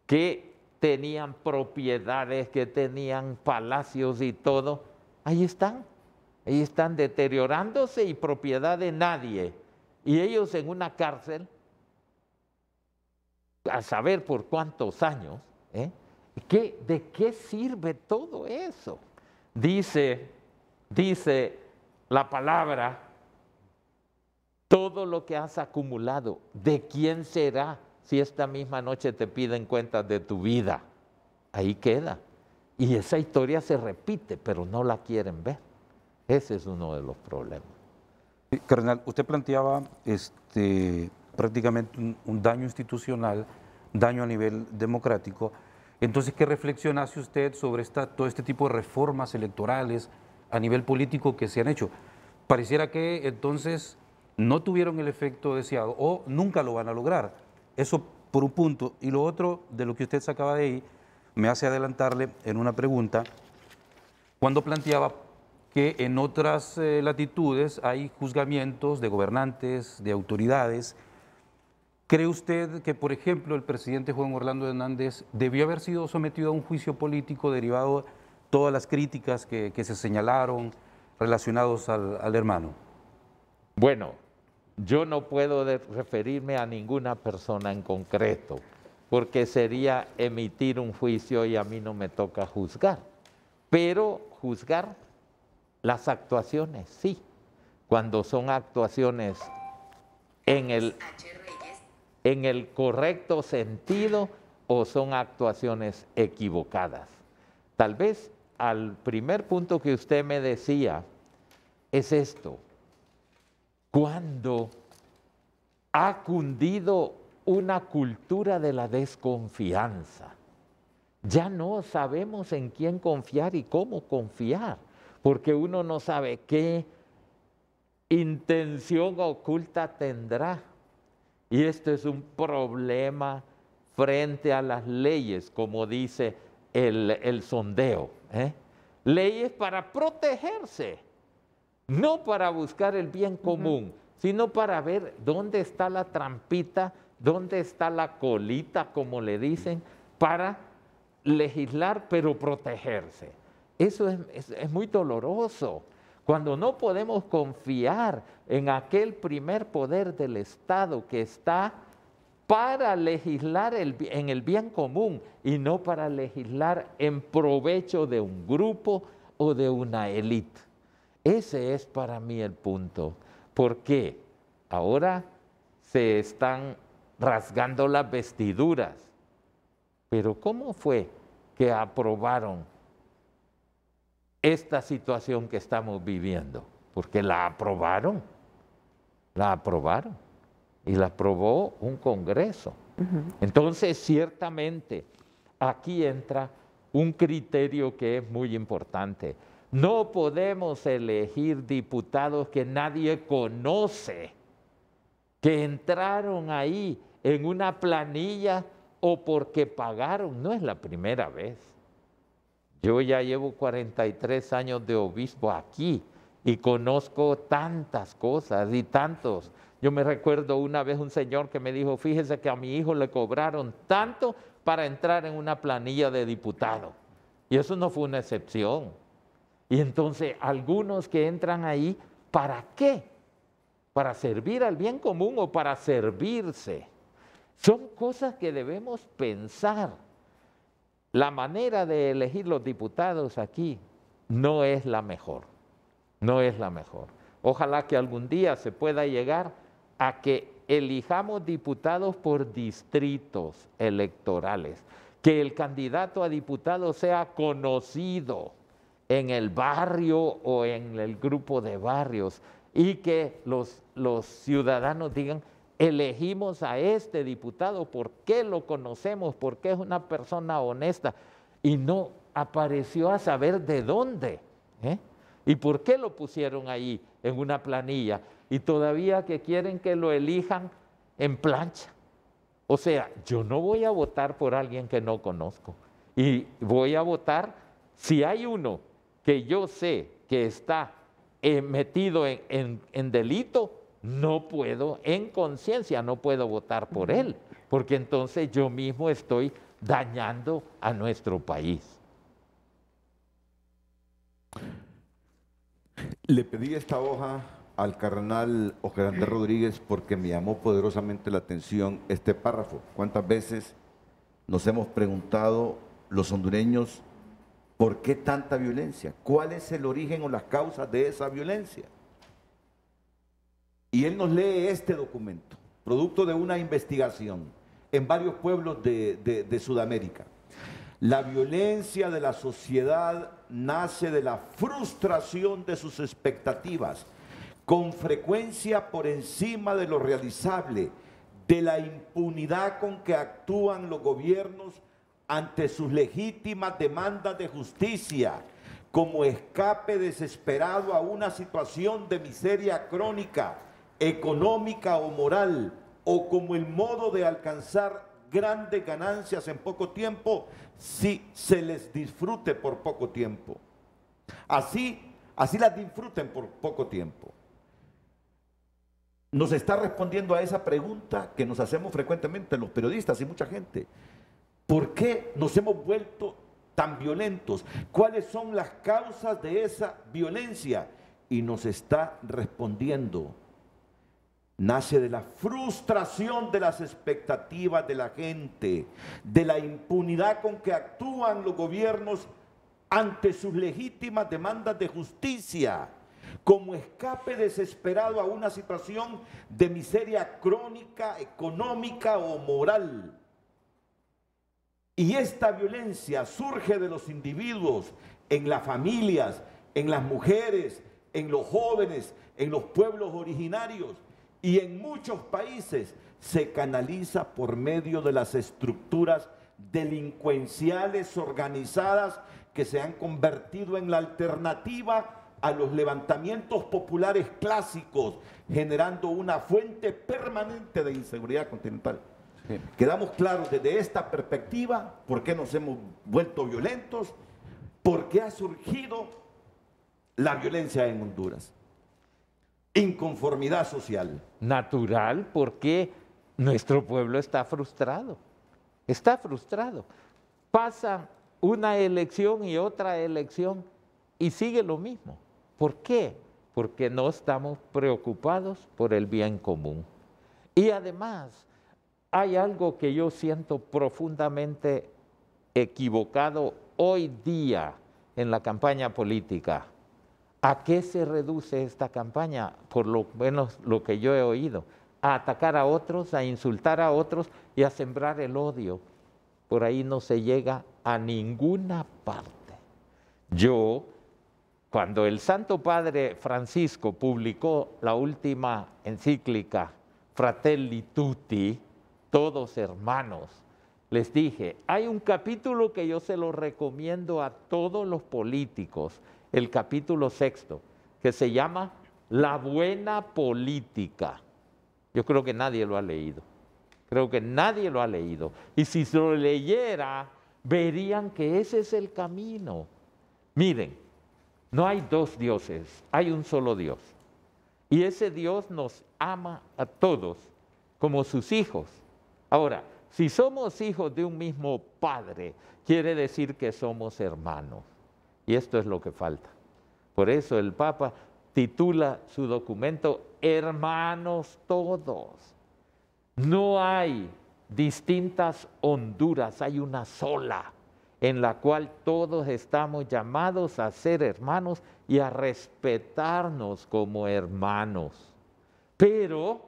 Speaker 4: que tenían propiedades, que tenían palacios y todo, ahí están deteriorándose y propiedad de nadie. Y ellos en una cárcel, a saber por cuántos años, ¿de qué sirve todo eso? Dice la palabra, todo lo que has acumulado, ¿de quién será si esta misma noche te piden cuentas de tu vida? Ahí queda. Y esa historia se repite, pero no la quieren ver. Ese es uno de los problemas.
Speaker 6: Cardenal, usted planteaba prácticamente un daño institucional, daño a nivel democrático. Entonces, ¿qué reflexión hace usted sobre todo este tipo de reformas electorales a nivel político que se han hecho? Pareciera que entonces no tuvieron el efecto deseado o nunca lo van a lograr. Eso por un punto. Y lo otro de lo que usted sacaba de ahí me hace adelantarle en una pregunta cuando planteaba que en otras latitudes hay juzgamientos de gobernantes, de autoridades. ¿Cree usted que, por ejemplo, el presidente Juan Orlando Hernández debió haber sido sometido a un juicio político derivado de todas las críticas que se señalaron relacionados al hermano?
Speaker 4: Bueno, yo no puedo referirme a ninguna persona en concreto, porque sería emitir un juicio y a mí no me toca juzgar. Pero juzgar las actuaciones, sí, cuando son actuaciones en el correcto sentido o son actuaciones equivocadas. Tal vez al primer punto que usted me decía es esto: cuando ha cundido una cultura de la desconfianza, ya no sabemos en quién confiar y cómo confiar, porque uno no sabe qué intención oculta tendrá. Y esto es un problema frente a las leyes, como dice el sondeo. Leyes para protegerse, no para buscar el bien común, sino para ver dónde está la trampita, dónde está la colita, como le dicen, para legislar, pero protegerse. Eso es muy doloroso. Cuando no podemos confiar en aquel primer poder del Estado que está para legislar en el bien común y no para legislar en provecho de un grupo o de una élite. Ese es para mí el punto. ¿Por qué? Ahora se están rasgando las vestiduras. Pero ¿cómo fue que aprobaron esta situación que estamos viviendo? Porque la aprobaron y la aprobó un Congreso. Entonces, ciertamente, aquí entra un criterio que es muy importante. No podemos elegir diputados que nadie conoce, que entraron ahí en una planilla o porque pagaron. No es la primera vez. Yo ya llevo 43 años de obispo aquí y conozco tantas cosas y tantos. Yo me recuerdo una vez un señor que me dijo: fíjese que a mi hijo le cobraron tanto para entrar en una planilla de diputado. Y eso no fue una excepción. Y entonces algunos que entran ahí, ¿para qué? ¿Para servir al bien común o para servirse? Son cosas que debemos pensar. La manera de elegir los diputados aquí no es la mejor, no es la mejor. Ojalá que algún día se pueda llegar a que elijamos diputados por distritos electorales, que el candidato a diputado sea conocido en el barrio o en el grupo de barrios y que los ciudadanos digan: elegimos a este diputado porque lo conocemos, porque es una persona honesta y no apareció a saber de dónde, y por qué lo pusieron ahí en una planilla y todavía que quieren que lo elijan en plancha. O sea, yo no voy a votar por alguien que no conozco y voy a votar si hay uno que yo sé que está metido en delito. No puedo, en conciencia, no puedo votar por él, porque entonces yo mismo estoy dañando a nuestro país.
Speaker 3: Le pedí esta hoja al cardenal Oscar Andrés Rodríguez porque me llamó poderosamente la atención este párrafo. ¿Cuántas veces nos hemos preguntado los hondureños por qué tanta violencia? ¿Cuál es el origen o las causas de esa violencia? Y él nos lee este documento, producto de una investigación en varios pueblos de Sudamérica. La violencia de la sociedad nace de la frustración de sus expectativas, con frecuencia por encima de lo realizable, de la impunidad con que actúan los gobiernos ante sus legítimas demandas de justicia, como escape desesperado a una situación de miseria crónica, económica o moral, o como el modo de alcanzar grandes ganancias en poco tiempo, si se les disfrute por poco tiempo. Así las disfruten por poco tiempo. Nos está respondiendo a esa pregunta que nos hacemos frecuentemente los periodistas y mucha gente. ¿Por qué nos hemos vuelto tan violentos? ¿Cuáles son las causas de esa violencia? Y nos está respondiendo. Nace de la frustración de las expectativas de la gente, de la impunidad con que actúan los gobiernos ante sus legítimas demandas de justicia, como escape desesperado a una situación de miseria crónica, económica o moral. Y esta violencia surge de los individuos, en las familias, en las mujeres, en los jóvenes, en los pueblos originarios, y en muchos países se canaliza por medio de las estructuras delincuenciales organizadas que se han convertido en la alternativa a los levantamientos populares clásicos, generando una fuente permanente de inseguridad continental. Sí. Quedamos claros desde esta perspectiva por qué nos hemos vuelto violentos, por qué ha surgido la violencia en Honduras. Inconformidad social.
Speaker 4: Natural, porque nuestro pueblo está frustrado. Está frustrado. Pasa una elección y otra elección y sigue lo mismo. ¿Por qué? Porque no estamos preocupados por el bien común. Y además, hay algo que yo siento profundamente equivocado hoy día en la campaña política. ¿A qué se reduce esta campaña? Por lo menos lo que yo he oído. A atacar a otros, a insultar a otros y a sembrar el odio. Por ahí no se llega a ninguna parte. Yo, cuando el Santo Padre Francisco publicó la última encíclica Fratelli Tutti, todos hermanos, les dije, hay un capítulo que yo se lo recomiendo a todos los políticos, el capítulo 6, que se llama La buena política. Yo creo que nadie lo ha leído. Creo que nadie lo ha leído. Y si se lo leyera, verían que ese es el camino. Miren, no hay dos dioses, hay un solo Dios. Y ese Dios nos ama a todos como sus hijos. Ahora, si somos hijos de un mismo Padre, quiere decir que somos hermanos. Y esto es lo que falta. Por eso el Papa titula su documento Hermanos todos. No hay distintas Honduras, hay una sola, en la cual todos estamos llamados a ser hermanos y a respetarnos como hermanos. Pero,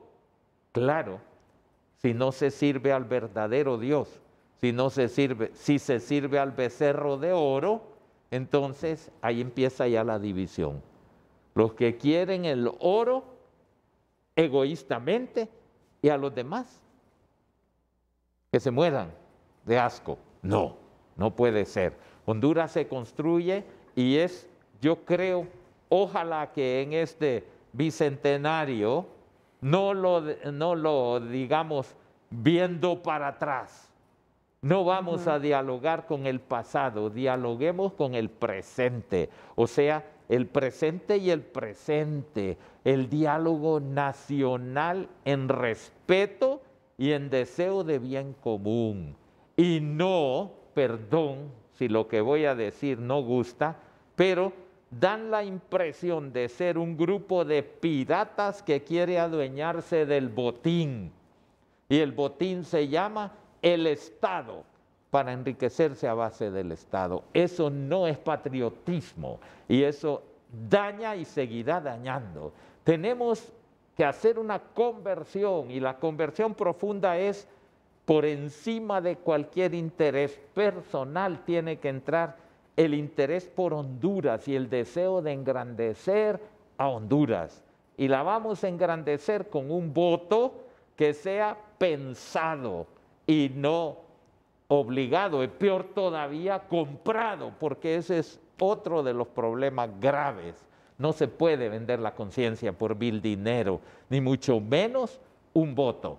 Speaker 4: claro, si no se sirve al verdadero Dios, si se sirve al becerro de oro, entonces ahí empieza ya la división. Los que quieren el oro egoístamente y a los demás que se mueran de asco. No, no puede ser. Honduras se construye y es, yo creo, ojalá que en este bicentenario no lo digamos viendo para atrás. No vamos a dialogar con el pasado, dialoguemos con el presente. O sea, el presente y el presente, el diálogo nacional en respeto y en deseo de bien común. Y no, perdón si lo que voy a decir no gusta, pero dan la impresión de ser un grupo de piratas que quiere adueñarse del botín. Y el botín se llama el Estado, para enriquecerse a base del Estado. Eso no es patriotismo y eso daña y seguirá dañando. Tenemos que hacer una conversión y la conversión profunda es por encima de cualquier interés personal tiene que entrar el interés por Honduras y el deseo de engrandecer a Honduras. Y la vamos a engrandecer con un voto que sea pensado y no obligado, y peor todavía, comprado, porque ese es otro de los problemas graves. No se puede vender la conciencia por vil dinero, ni mucho menos un voto.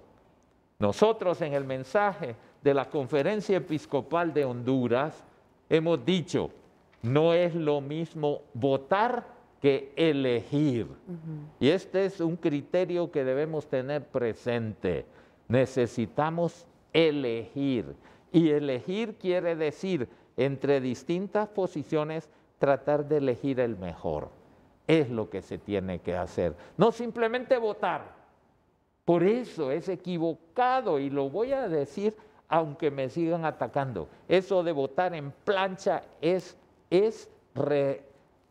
Speaker 4: Nosotros en el mensaje de la Conferencia Episcopal de Honduras hemos dicho, no es lo mismo votar que elegir. Y este es un criterio que debemos tener presente. Necesitamos elegir. Y elegir quiere decir, entre distintas posiciones, tratar de elegir el mejor. Es lo que se tiene que hacer. No simplemente votar. Por eso es equivocado, y lo voy a decir aunque me sigan atacando. Eso de votar en plancha es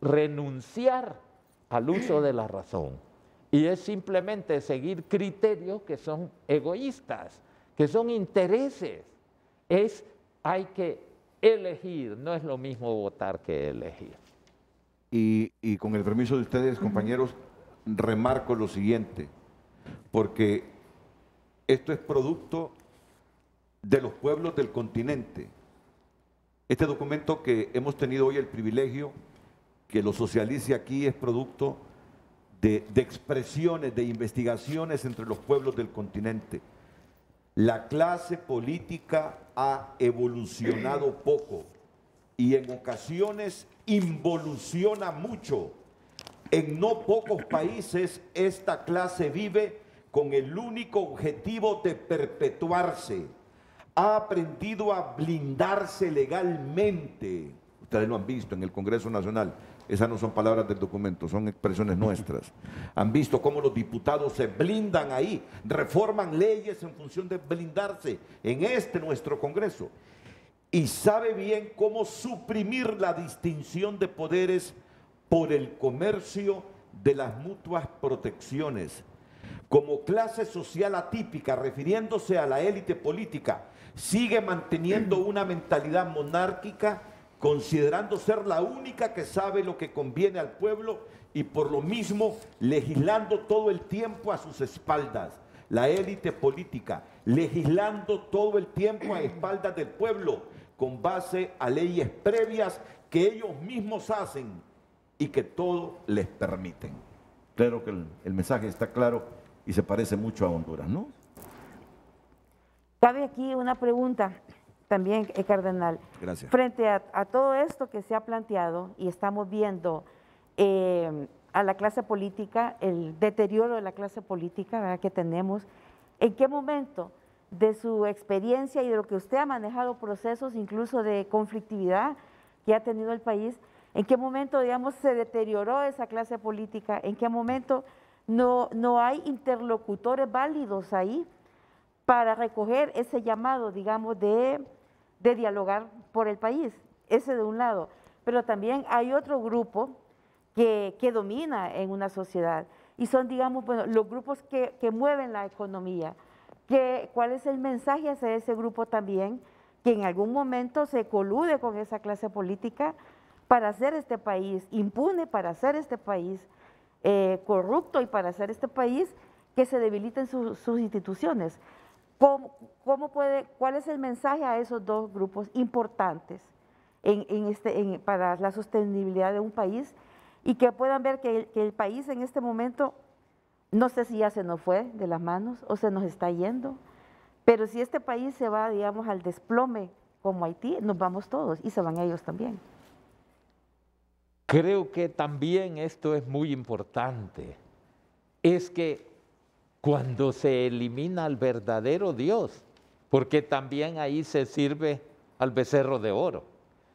Speaker 4: renunciar al uso de la razón. Y es simplemente seguir criterios que son egoístas, que son intereses. Hay que elegir, no es lo mismo votar que elegir.
Speaker 3: Y con el permiso de ustedes, compañeros, remarco lo siguiente, porque esto es producto de los pueblos del continente. Este documento que hemos tenido hoy el privilegio que lo socialice aquí es producto de expresiones, de investigaciones entre los pueblos del continente. La clase política ha evolucionado poco y en ocasiones involuciona mucho. En no pocos países esta clase vive con el único objetivo de perpetuarse. Ha aprendido a blindarse legalmente. Ustedes lo han visto en el Congreso Nacional. Esas no son palabras del documento, son expresiones nuestras. Han visto cómo los diputados se blindan ahí, reforman leyes en función de blindarse en nuestro Congreso. Y sabe bien cómo suprimir la distinción de poderes por el comercio de las mutuas protecciones. Como clase social atípica, refiriéndose a la élite política, sigue manteniendo una mentalidad monárquica, considerando ser la única que sabe lo que conviene al pueblo y por lo mismo legislando todo el tiempo a sus espaldas. La élite política legislando todo el tiempo a espaldas del pueblo con base a leyes previas que ellos mismos hacen y que todo les permiten. Claro que el mensaje está claro y se parece mucho a Honduras, ¿no?
Speaker 5: Cabe aquí una pregunta también, cardenal.
Speaker 3: Gracias.
Speaker 5: Frente a todo esto que se ha planteado y estamos viendo a la clase política, el deterioro de la clase política, ¿verdad?, que tenemos, ¿en qué momento de su experiencia y de lo que usted ha manejado procesos incluso de conflictividad que ha tenido el país, en qué momento, digamos, se deterioró esa clase política, en qué momento no hay interlocutores válidos ahí para recoger ese llamado, digamos, de dialogar por el país? Ese de un lado. Pero también hay otro grupo que domina en una sociedad y son, digamos, bueno, los grupos que mueven la economía. ¿Cuál es el mensaje hacia ese grupo también? Que en algún momento se colude con esa clase política para hacer este país impune, para hacer este país corrupto y para hacer este país que se debiliten sus instituciones. ¿Cuál es el mensaje a esos dos grupos importantes para la sostenibilidad de un país y que puedan ver que el país en este momento, no sé si ya se nos fue de las manos o se nos está yendo, pero si este país se va, digamos, al desplome como Haití, nos vamos todos y se van ellos también?
Speaker 4: Creo que también esto es muy importante, es que cuando se elimina al verdadero Dios, porque también ahí se sirve al becerro de oro,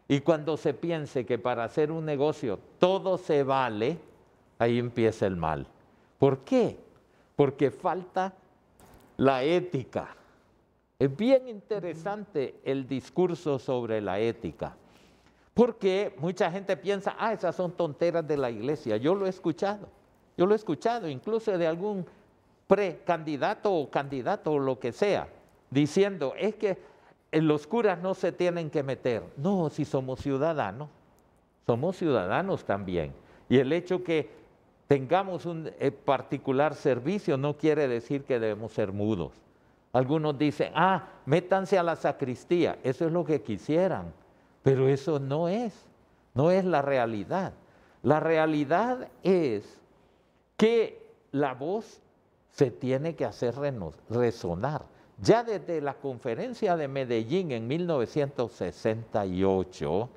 Speaker 4: y cuando se piense que para hacer un negocio todo se vale, ahí empieza el mal. ¿Por qué? Porque falta la ética. Es bien interesante el discurso sobre la ética, porque mucha gente piensa, esas son tonteras de la iglesia. Yo lo he escuchado incluso de algún precandidato o candidato o lo que sea, diciendo, es que los curas no se tienen que meter. No, si somos ciudadanos también. Y el hecho que tengamos un particular servicio no quiere decir que debemos ser mudos. Algunos dicen, métanse a la sacristía, eso es lo que quisieran, pero eso no es la realidad. La realidad es que la voz se tiene que hacer resonar. Ya desde la conferencia de Medellín en 1968,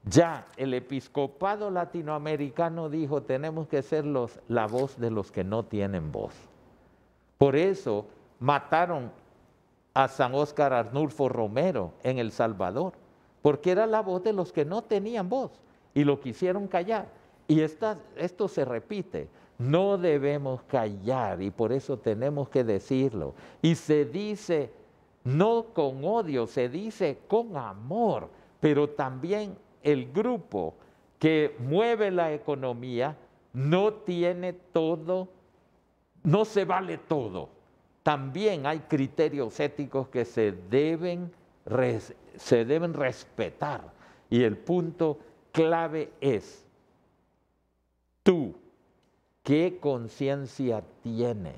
Speaker 4: Ya el episcopado latinoamericano dijo, tenemos que ser la voz de los que no tienen voz. Por eso mataron a San Óscar Arnulfo Romero en El Salvador, porque era la voz de los que no tenían voz y lo quisieron callar. Y esto se repite, no debemos callar y por eso tenemos que decirlo. Y se dice no con odio, se dice con amor, pero también el grupo que mueve la economía no tiene todo, no se vale todo. También hay criterios éticos que se deben respetar. Y el punto clave es, tú, ¿qué conciencia tienes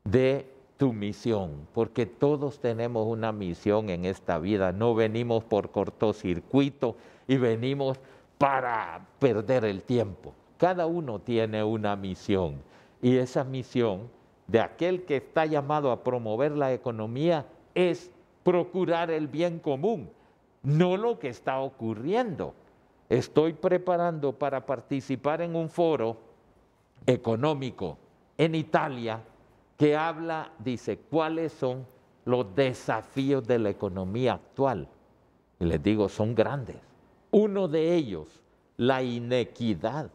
Speaker 4: de tu misión? Porque todos tenemos una misión en esta vida. No venimos por cortocircuito y venimos para perder el tiempo. Cada uno tiene una misión. Y esa misión de aquel que está llamado a promover la economía es procurar el bien común, no lo que está ocurriendo. Estoy preparando para participar en un foro económico en Italia que habla, dice, ¿cuáles son los desafíos de la economía actual? Y les digo, son grandes. Uno de ellos, la inequidad.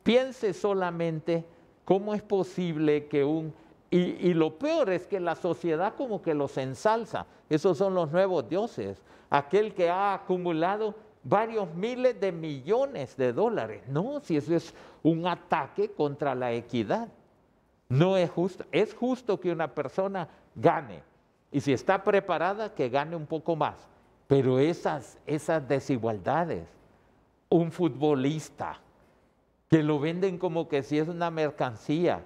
Speaker 4: Piense solamente cómo es posible que y lo peor es que la sociedad como que los ensalza. Esos son los nuevos dioses. Aquel que ha acumulado varios miles de millones de dólares. No, si eso es un ataque contra la equidad. No es justo. Es justo que una persona gane. Y si está preparada, que gane un poco más. Pero esas desigualdades, un futbolista que lo venden como que si es una mercancía,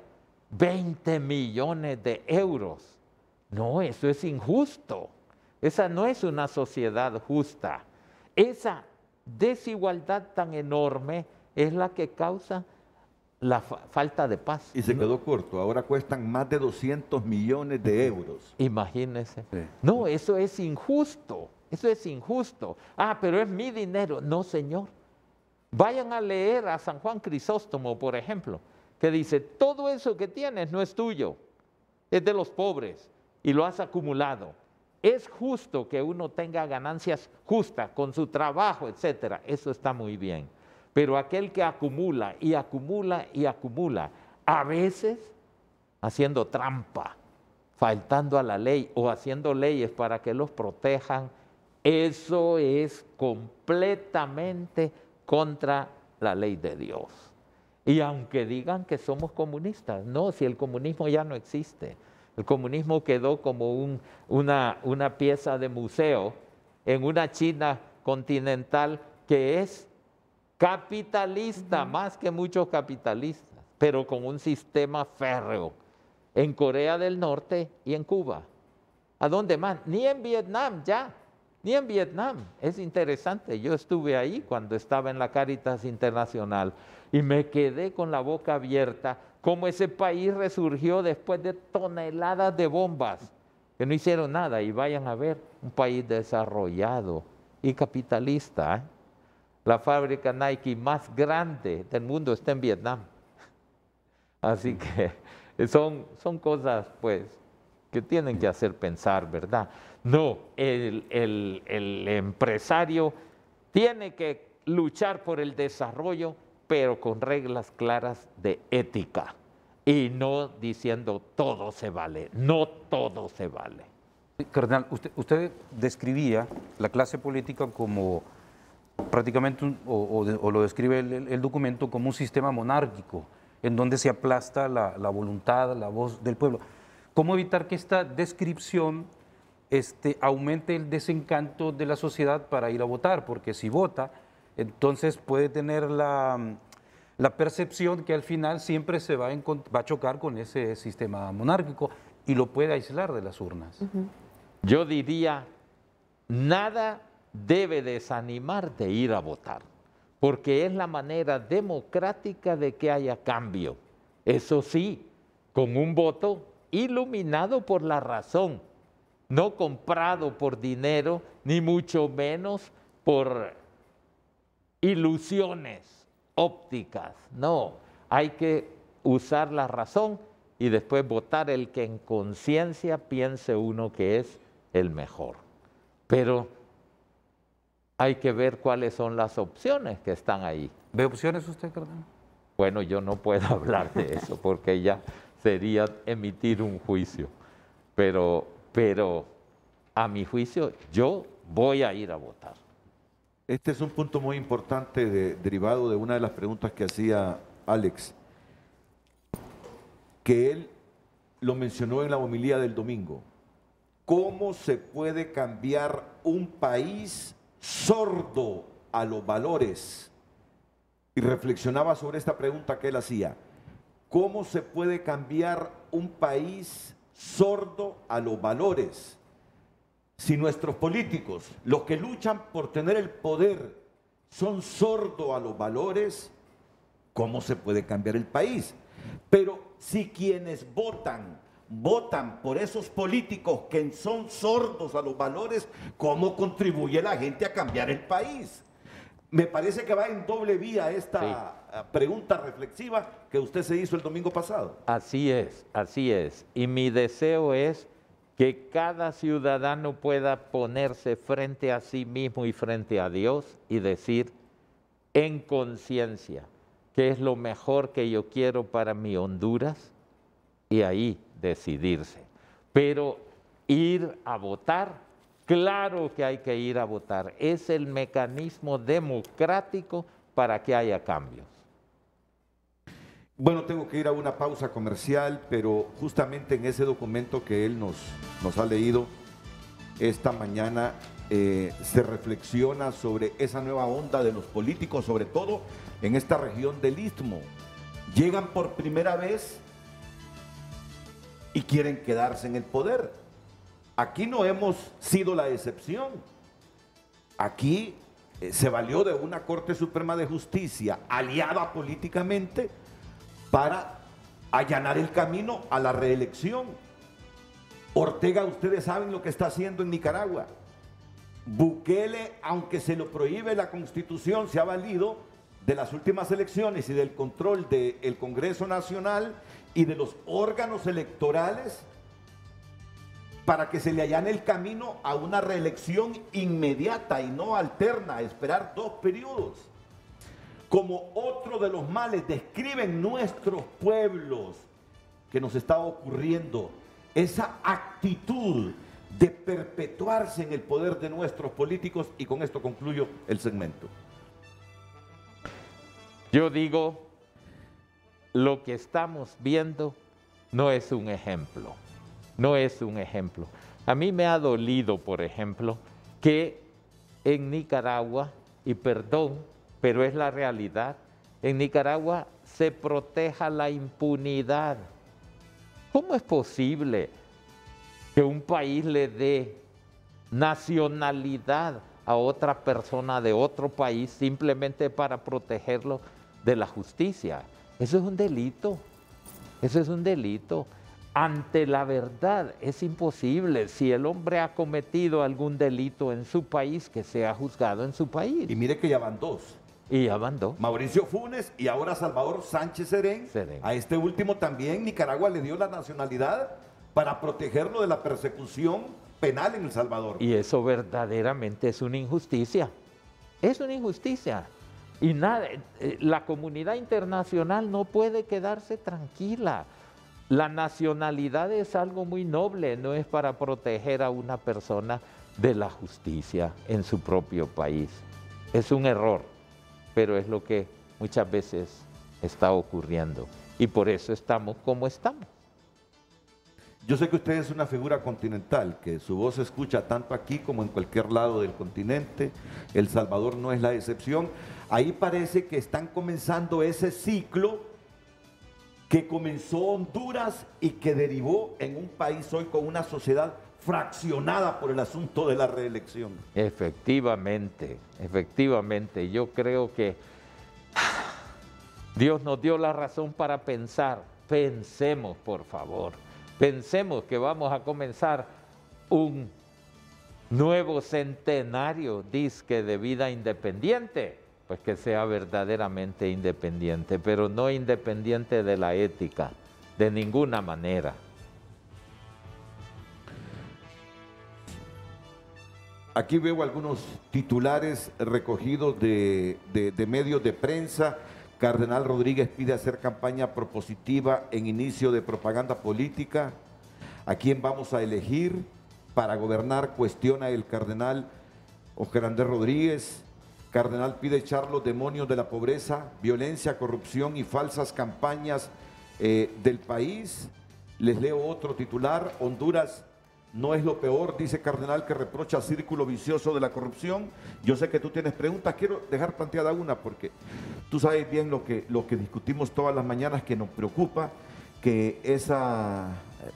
Speaker 4: 20 millones de euros. No, eso es injusto. Esa no es una sociedad justa. Esa desigualdad tan enorme es la que causa la falta de paz.
Speaker 3: Y se quedó corto, ahora cuestan más de 200 millones de euros.
Speaker 4: Imagínense.
Speaker 3: Sí.
Speaker 4: No, eso es injusto. Eso es injusto. Ah, pero es mi dinero. No, señor. Vayan a leer a San Juan Crisóstomo, por ejemplo, que dice, todo eso que tienes no es tuyo, es de los pobres y lo has acumulado. Es justo que uno tenga ganancias justas con su trabajo, etcétera. Eso está muy bien. Pero aquel que acumula y acumula y acumula, a veces haciendo trampa, faltando a la ley o haciendo leyes para que los protejan, eso es completamente contra la ley de Dios. Y aunque digan que somos comunistas, no, si el comunismo ya no existe. El comunismo quedó como una pieza de museo en una China continental que es capitalista, más que muchos capitalistas, pero con un sistema férreo en Corea del Norte y en Cuba. ¿A dónde más? Ni en Vietnam ya. Ni en Vietnam. Es interesante, yo estuve ahí cuando estaba en la Cáritas Internacional y me quedé con la boca abierta cómo ese país resurgió después de toneladas de bombas que no hicieron nada. Y vayan a ver, un país desarrollado y capitalista. La fábrica Nike más grande del mundo está en Vietnam. Así que son cosas pues que tienen que hacer pensar, ¿verdad? No, el empresario tiene que luchar por el desarrollo, pero con reglas claras de ética y no diciendo todo se vale, no todo se vale.
Speaker 6: Cardenal, usted describía la clase política como prácticamente, o lo describe el documento como un sistema monárquico, en donde se aplasta la voluntad, la voz del pueblo. ¿Cómo evitar que esta descripción aumente el desencanto de la sociedad para ir a votar? Porque si vota, entonces puede tener la percepción que al final siempre se va a chocar con ese sistema monárquico y lo puede aislar de las urnas.
Speaker 4: Yo diría, nada debe desanimar de ir a votar, porque es la manera democrática de que haya cambio. Eso sí, con un voto iluminado por la razón, no comprado por dinero, ni mucho menos por ilusiones ópticas. No, hay que usar la razón y después votar el que en conciencia piense uno que es el mejor. Pero hay que ver cuáles son las opciones que están ahí.
Speaker 6: ¿Ve opciones usted, cardenal?
Speaker 4: Bueno, yo no puedo hablar de eso porque ya sería emitir un juicio. Pero a mi juicio, yo voy a ir a votar.
Speaker 3: Este es un punto muy importante derivado de una de las preguntas que hacía Alex, que él lo mencionó en la homilía del domingo. ¿Cómo se puede cambiar un país sordo a los valores? Y reflexionaba sobre esta pregunta que él hacía. ¿Cómo se puede cambiar un país sordo a los valores? Si nuestros políticos, los que luchan por tener el poder, son sordos a los valores, ¿cómo se puede cambiar el país? Pero si quienes votan por esos políticos que son sordos a los valores, ¿cómo contribuye la gente a cambiar el país? Me parece que va en doble vía esta pregunta reflexiva que usted se hizo el domingo pasado.
Speaker 4: Así es, así es. Y mi deseo es que cada ciudadano pueda ponerse frente a sí mismo y frente a Dios y decir en conciencia qué es lo mejor que yo quiero para mi Honduras y ahí decidirse. Pero ir a votar, claro que hay que ir a votar. Es el mecanismo democrático para que haya cambios.
Speaker 3: Bueno, tengo que ir a una pausa comercial, pero justamente en ese documento que él nos ha leído esta mañana, se reflexiona sobre esa nueva onda de los políticos, sobre todo en esta región del Istmo. Llegan por primera vez y quieren quedarse en el poder. Aquí no hemos sido la excepción. Aquí se valió de una Corte Suprema de Justicia aliada políticamente para allanar el camino a la reelección. Ortega, ustedes saben lo que está haciendo en Nicaragua. Bukele, aunque se lo prohíbe la Constitución, se ha valido de las últimas elecciones y del control del Congreso Nacional y de los órganos electorales para que se le allane el camino a una reelección inmediata y no alterna, esperar 2 periodos. Como otro de los males describen nuestros pueblos que nos está ocurriendo, esa actitud de perpetuarse en el poder de nuestros políticos, y con esto concluyo el segmento.
Speaker 4: Yo digo, lo que estamos viendo no es un ejemplo, no es un ejemplo. A mí me ha dolido, por ejemplo, que en Nicaragua, y perdón, pero es la realidad, en Nicaragua se proteja la impunidad. ¿Cómo es posible que un país le dé nacionalidad a otra persona de otro país simplemente para protegerlo de la justicia? Eso es un delito, eso es un delito. Ante la verdad es imposible. Si el hombre ha cometido algún delito en su país, que sea juzgado en su país.
Speaker 3: Y mire que ya van 2.
Speaker 4: Y ya van 2.
Speaker 3: Mauricio Funes y ahora Salvador Sánchez Serén. A este último también Nicaragua le dio la nacionalidad para protegerlo de la persecución penal en El Salvador.
Speaker 4: Y eso verdaderamente es una injusticia. Es una injusticia. Y nada, la comunidad internacional no puede quedarse tranquila. La nacionalidad es algo muy noble, no es para proteger a una persona de la justicia en su propio país. Es un error, pero es lo que muchas veces está ocurriendo. Y por eso estamos como estamos.
Speaker 3: Yo sé que usted es una figura continental, que su voz se escucha tanto aquí como en cualquier lado del continente. El Salvador no es la excepción. Ahí parece que están comenzando ese ciclo que comenzó Honduras y que derivó en un país hoy con una sociedad fraccionada por el asunto de la reelección.
Speaker 4: Efectivamente, efectivamente. Yo creo que Dios nos dio la razón para pensar. Pensemos, por favor. Pensemos que vamos a comenzar un nuevo centenario, dizque, de vida independiente. pues que sea verdaderamente independiente, pero no independiente de la ética, de ninguna manera.
Speaker 3: Aquí veo algunos titulares recogidos de medios de prensa. Cardenal Rodríguez pide hacer campaña propositiva en inicio de propaganda política. ¿A quién vamos a elegir para gobernar? Cuestiona el cardenal Oscar Andrés Rodríguez. Cardenal pide echar los demonios de la pobreza, violencia, corrupción y falsas campañas del país. Les leo otro titular. Honduras no es lo peor, dice Cardenal, que reprocha círculo vicioso de la corrupción. Yo sé que tú tienes preguntas, quiero dejar planteada una porque tú sabes bien lo que discutimos todas las mañanas, que nos preocupa que esa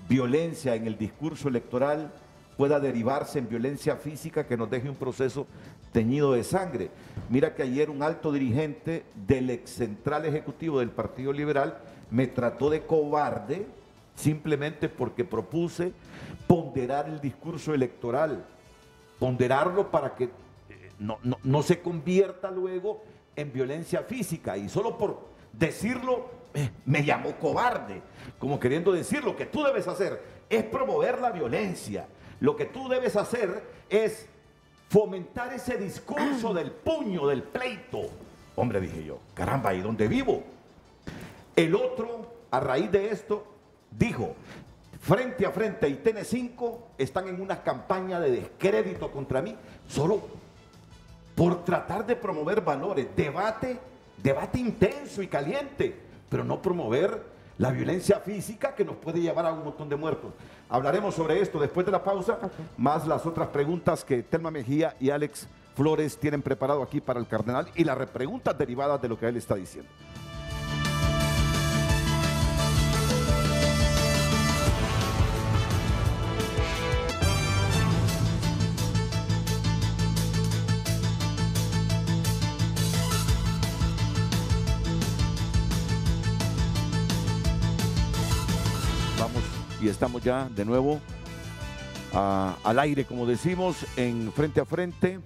Speaker 3: violencia en el discurso electoral pueda derivarse en violencia física que nos deje un proceso teñido de sangre. Mira que ayer un alto dirigente del ex central ejecutivo del Partido Liberal me trató de cobarde simplemente porque propuse ponderar el discurso electoral, ponderarlo para que no se convierta luego en violencia física, y solo por decirlo me llamó cobarde, como queriendo decir: lo que tú debes hacer es promover la violencia, lo que tú debes hacer es fomentar ese discurso del puño, del pleito. Hombre, dije yo, caramba, ¿y dónde vivo? El otro, a raíz de esto, dijo: Frente a Frente y TN5 están en una campaña de descrédito contra mí, solo por tratar de promover valores, debate intenso y caliente, pero no promover la violencia física que nos puede llevar a un montón de muertos. Hablaremos sobre esto después de la pausa, más las otras preguntas que Telma Mejía y Alex Flores tienen preparado aquí para el cardenal y las repreguntas derivadas de lo que él está diciendo. Y estamos ya de nuevo al aire, como decimos, en Frente a Frente.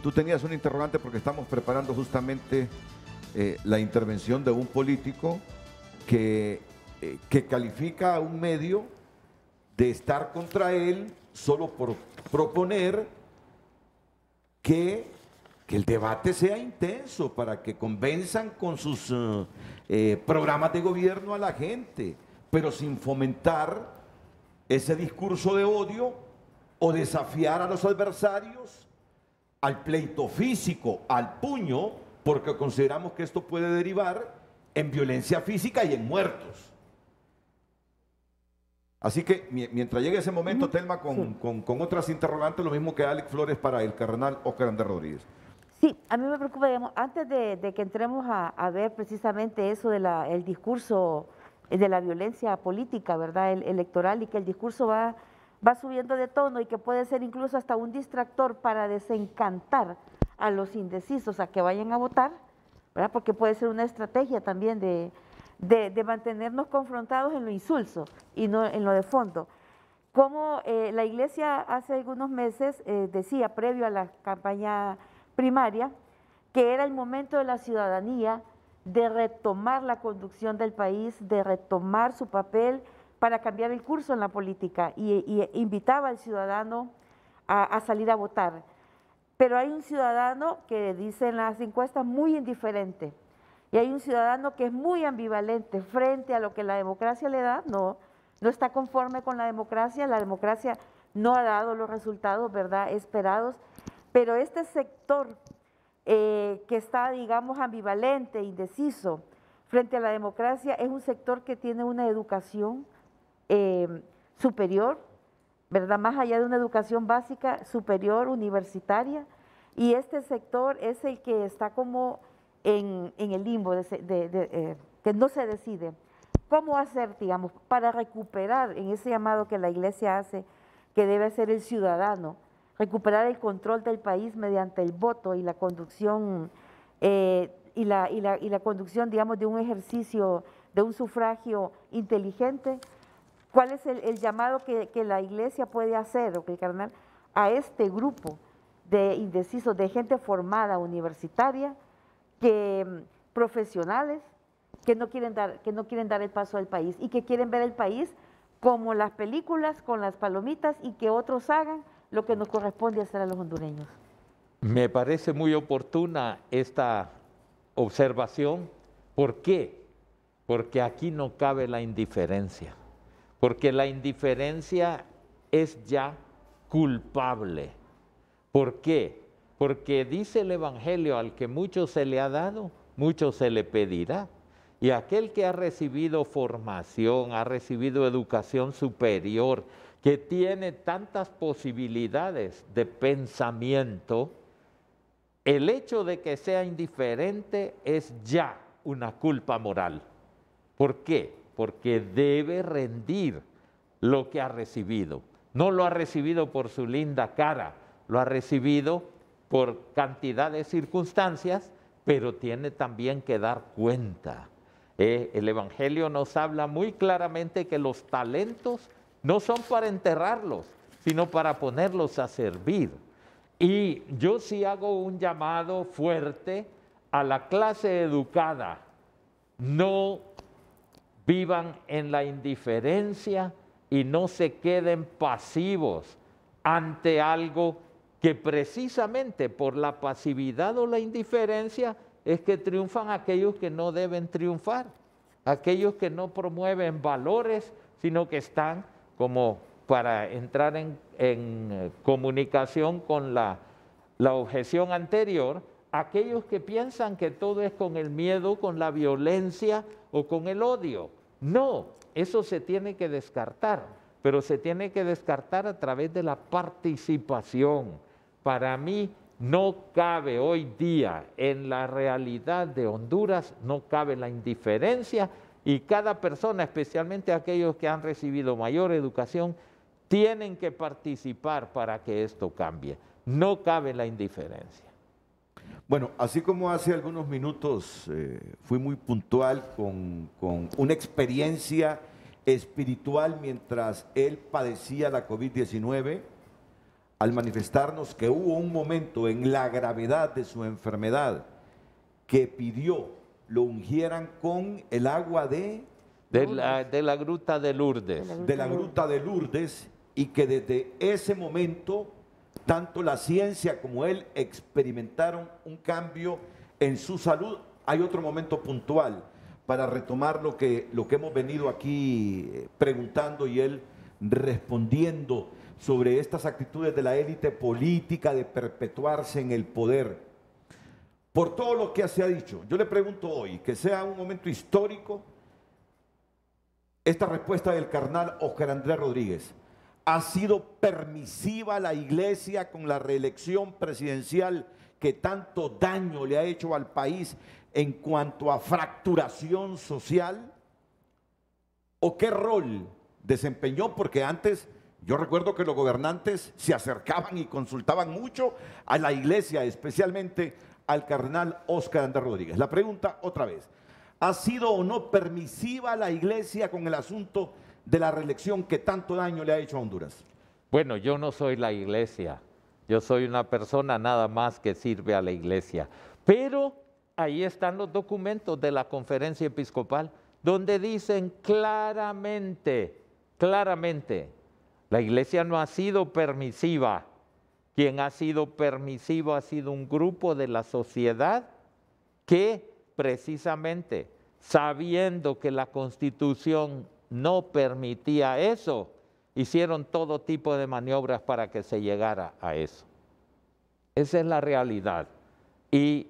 Speaker 3: Tú tenías un interrogante porque estamos preparando justamente la intervención de un político que califica a un medio de estar contra él solo por proponer que el debate sea intenso para que convenzan con sus programas de gobierno a la gente, pero sin fomentar ese discurso de odio o desafiar a los adversarios al pleito físico, al puño, porque consideramos que esto puede derivar en violencia física y en muertos. Así que mientras llegue ese momento, Telma, con otras interrogantes, lo mismo que Alex Flores para el cardenal Oscar Andrés Rodríguez.
Speaker 5: Sí, a mí me preocupa, digamos, antes de que entremos a ver precisamente eso el discurso de la violencia política, ¿verdad?, electoral, y que el discurso va subiendo de tono y que puede ser incluso hasta un distractor para desencantar a los indecisos a que vayan a votar, ¿verdad?, porque puede ser una estrategia también de mantenernos confrontados en lo insulso y no en lo de fondo. Como la Iglesia hace algunos meses decía, previo a la campaña primaria, que era el momento de la ciudadanía de retomar la conducción del país, de retomar su papel para cambiar el curso en la política, y invitaba al ciudadano a salir a votar. Pero hay un ciudadano que, dicen las encuestas, muy indiferente, y hay un ciudadano que es muy ambivalente frente a lo que la democracia le da. No está conforme con la democracia no ha dado los resultados, ¿verdad?, esperados. Pero este sector que está, digamos, ambivalente, indeciso frente a la democracia, es un sector que tiene una educación superior, ¿verdad?, más allá de una educación básica, superior, universitaria, y este sector es el que está como en el limbo, que no se decide. ¿Cómo hacer, digamos, para recuperar en ese llamado que la Iglesia hace, que debe ser el ciudadano, recuperar el control del país mediante el voto y la conducción, y la conducción, digamos, de un ejercicio, de un sufragio inteligente? ¿Cuál es el llamado que la Iglesia puede hacer, o que el cardenal, a este grupo de indecisos, de gente formada universitaria, profesionales que no quieren dar el paso al país y que quieren ver el país como las películas, con las palomitas, y que otros hagan lo que nos corresponde hacer a los hondureños.
Speaker 4: Me parece muy oportuna esta observación. ¿Por qué? Porque aquí no cabe la indiferencia, porque la indiferencia es ya culpable. ¿Por qué? Porque dice el Evangelio, al que mucho se le ha dado, mucho se le pedirá. Y aquel que ha recibido formación, ha recibido educación superior, que tiene tantas posibilidades de pensamiento, el hecho de que sea indiferente es ya una culpa moral. ¿Por qué? Porque debe rendir lo que ha recibido. No lo ha recibido por su linda cara, lo ha recibido por cantidad de circunstancias, pero tiene también que dar cuenta. El Evangelio nos habla muy claramente que los talentos no son para enterrarlos, sino para ponerlos a servir. Y yo sí hago un llamado fuerte a la clase educada. No vivan en la indiferencia y no se queden pasivos ante algo que precisamente por la pasividad o la indiferencia es que triunfan aquellos que no deben triunfar, aquellos que no promueven valores, sino que están como para entrar en comunicación con la objeción anterior, aquellos que piensan que todo es con el miedo, con la violencia o con el odio. No, eso se tiene que descartar, pero se tiene que descartar a través de la participación. Para mí no cabe hoy día en la realidad de Honduras, no cabe la indiferencia, y cada persona, especialmente aquellos que han recibido mayor educación, tienen que participar para que esto cambie. No cabe la indiferencia.
Speaker 3: Bueno, así como hace algunos minutos fui muy puntual con una experiencia espiritual mientras él padecía la COVID-19, al manifestarnos que hubo un momento en la gravedad de su enfermedad que pidió lo ungieran con el agua de
Speaker 4: la gruta de Lourdes.
Speaker 3: De la gruta de Lourdes, y que desde ese momento tanto la ciencia como él experimentaron un cambio en su salud. Hay otro momento puntual para retomar lo que hemos venido aquí preguntando y él respondiendo sobre estas actitudes de la élite política de perpetuarse en el poder. Por todo lo que se ha dicho, yo le pregunto hoy, que sea un momento histórico, esta respuesta del carnal Óscar Andrés Rodríguez: ¿ha sido permisiva la iglesia con la reelección presidencial que tanto daño le ha hecho al país en cuanto a fracturación social? ¿O qué rol desempeñó? Porque antes yo recuerdo que los gobernantes se acercaban y consultaban mucho a la iglesia, especialmente al cardenal Óscar Andrés Rodríguez. La pregunta otra vez: ¿ha sido o no permisiva la iglesia con el asunto de la reelección que tanto daño le ha hecho a Honduras?
Speaker 4: Bueno, yo no soy la iglesia, yo soy una persona nada más que sirve a la iglesia, pero ahí están los documentos de la conferencia episcopal donde dicen claramente, la iglesia no ha sido permisiva. Quien ha sido permisivo ha sido un grupo de la sociedad que precisamente sabiendo que la Constitución no permitía eso, hicieron todo tipo de maniobras para que se llegara a eso. Esa es la realidad. Y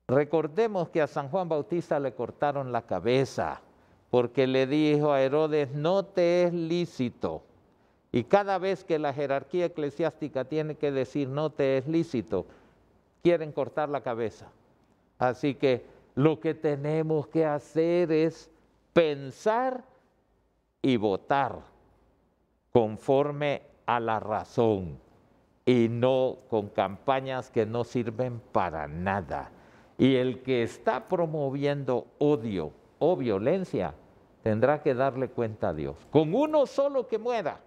Speaker 4: recordemos que a San Juan Bautista le cortaron la cabeza porque le dijo a Herodes: no te es lícito. Y cada vez que la jerarquía eclesiástica tiene que decir no te es lícito, quieren cortar la cabeza. Así que lo que tenemos que hacer es pensar y votar conforme a la razón y no con campañas que no sirven para nada. Y el que está promoviendo odio o violencia tendrá que darle cuenta a Dios. Con uno solo que muera,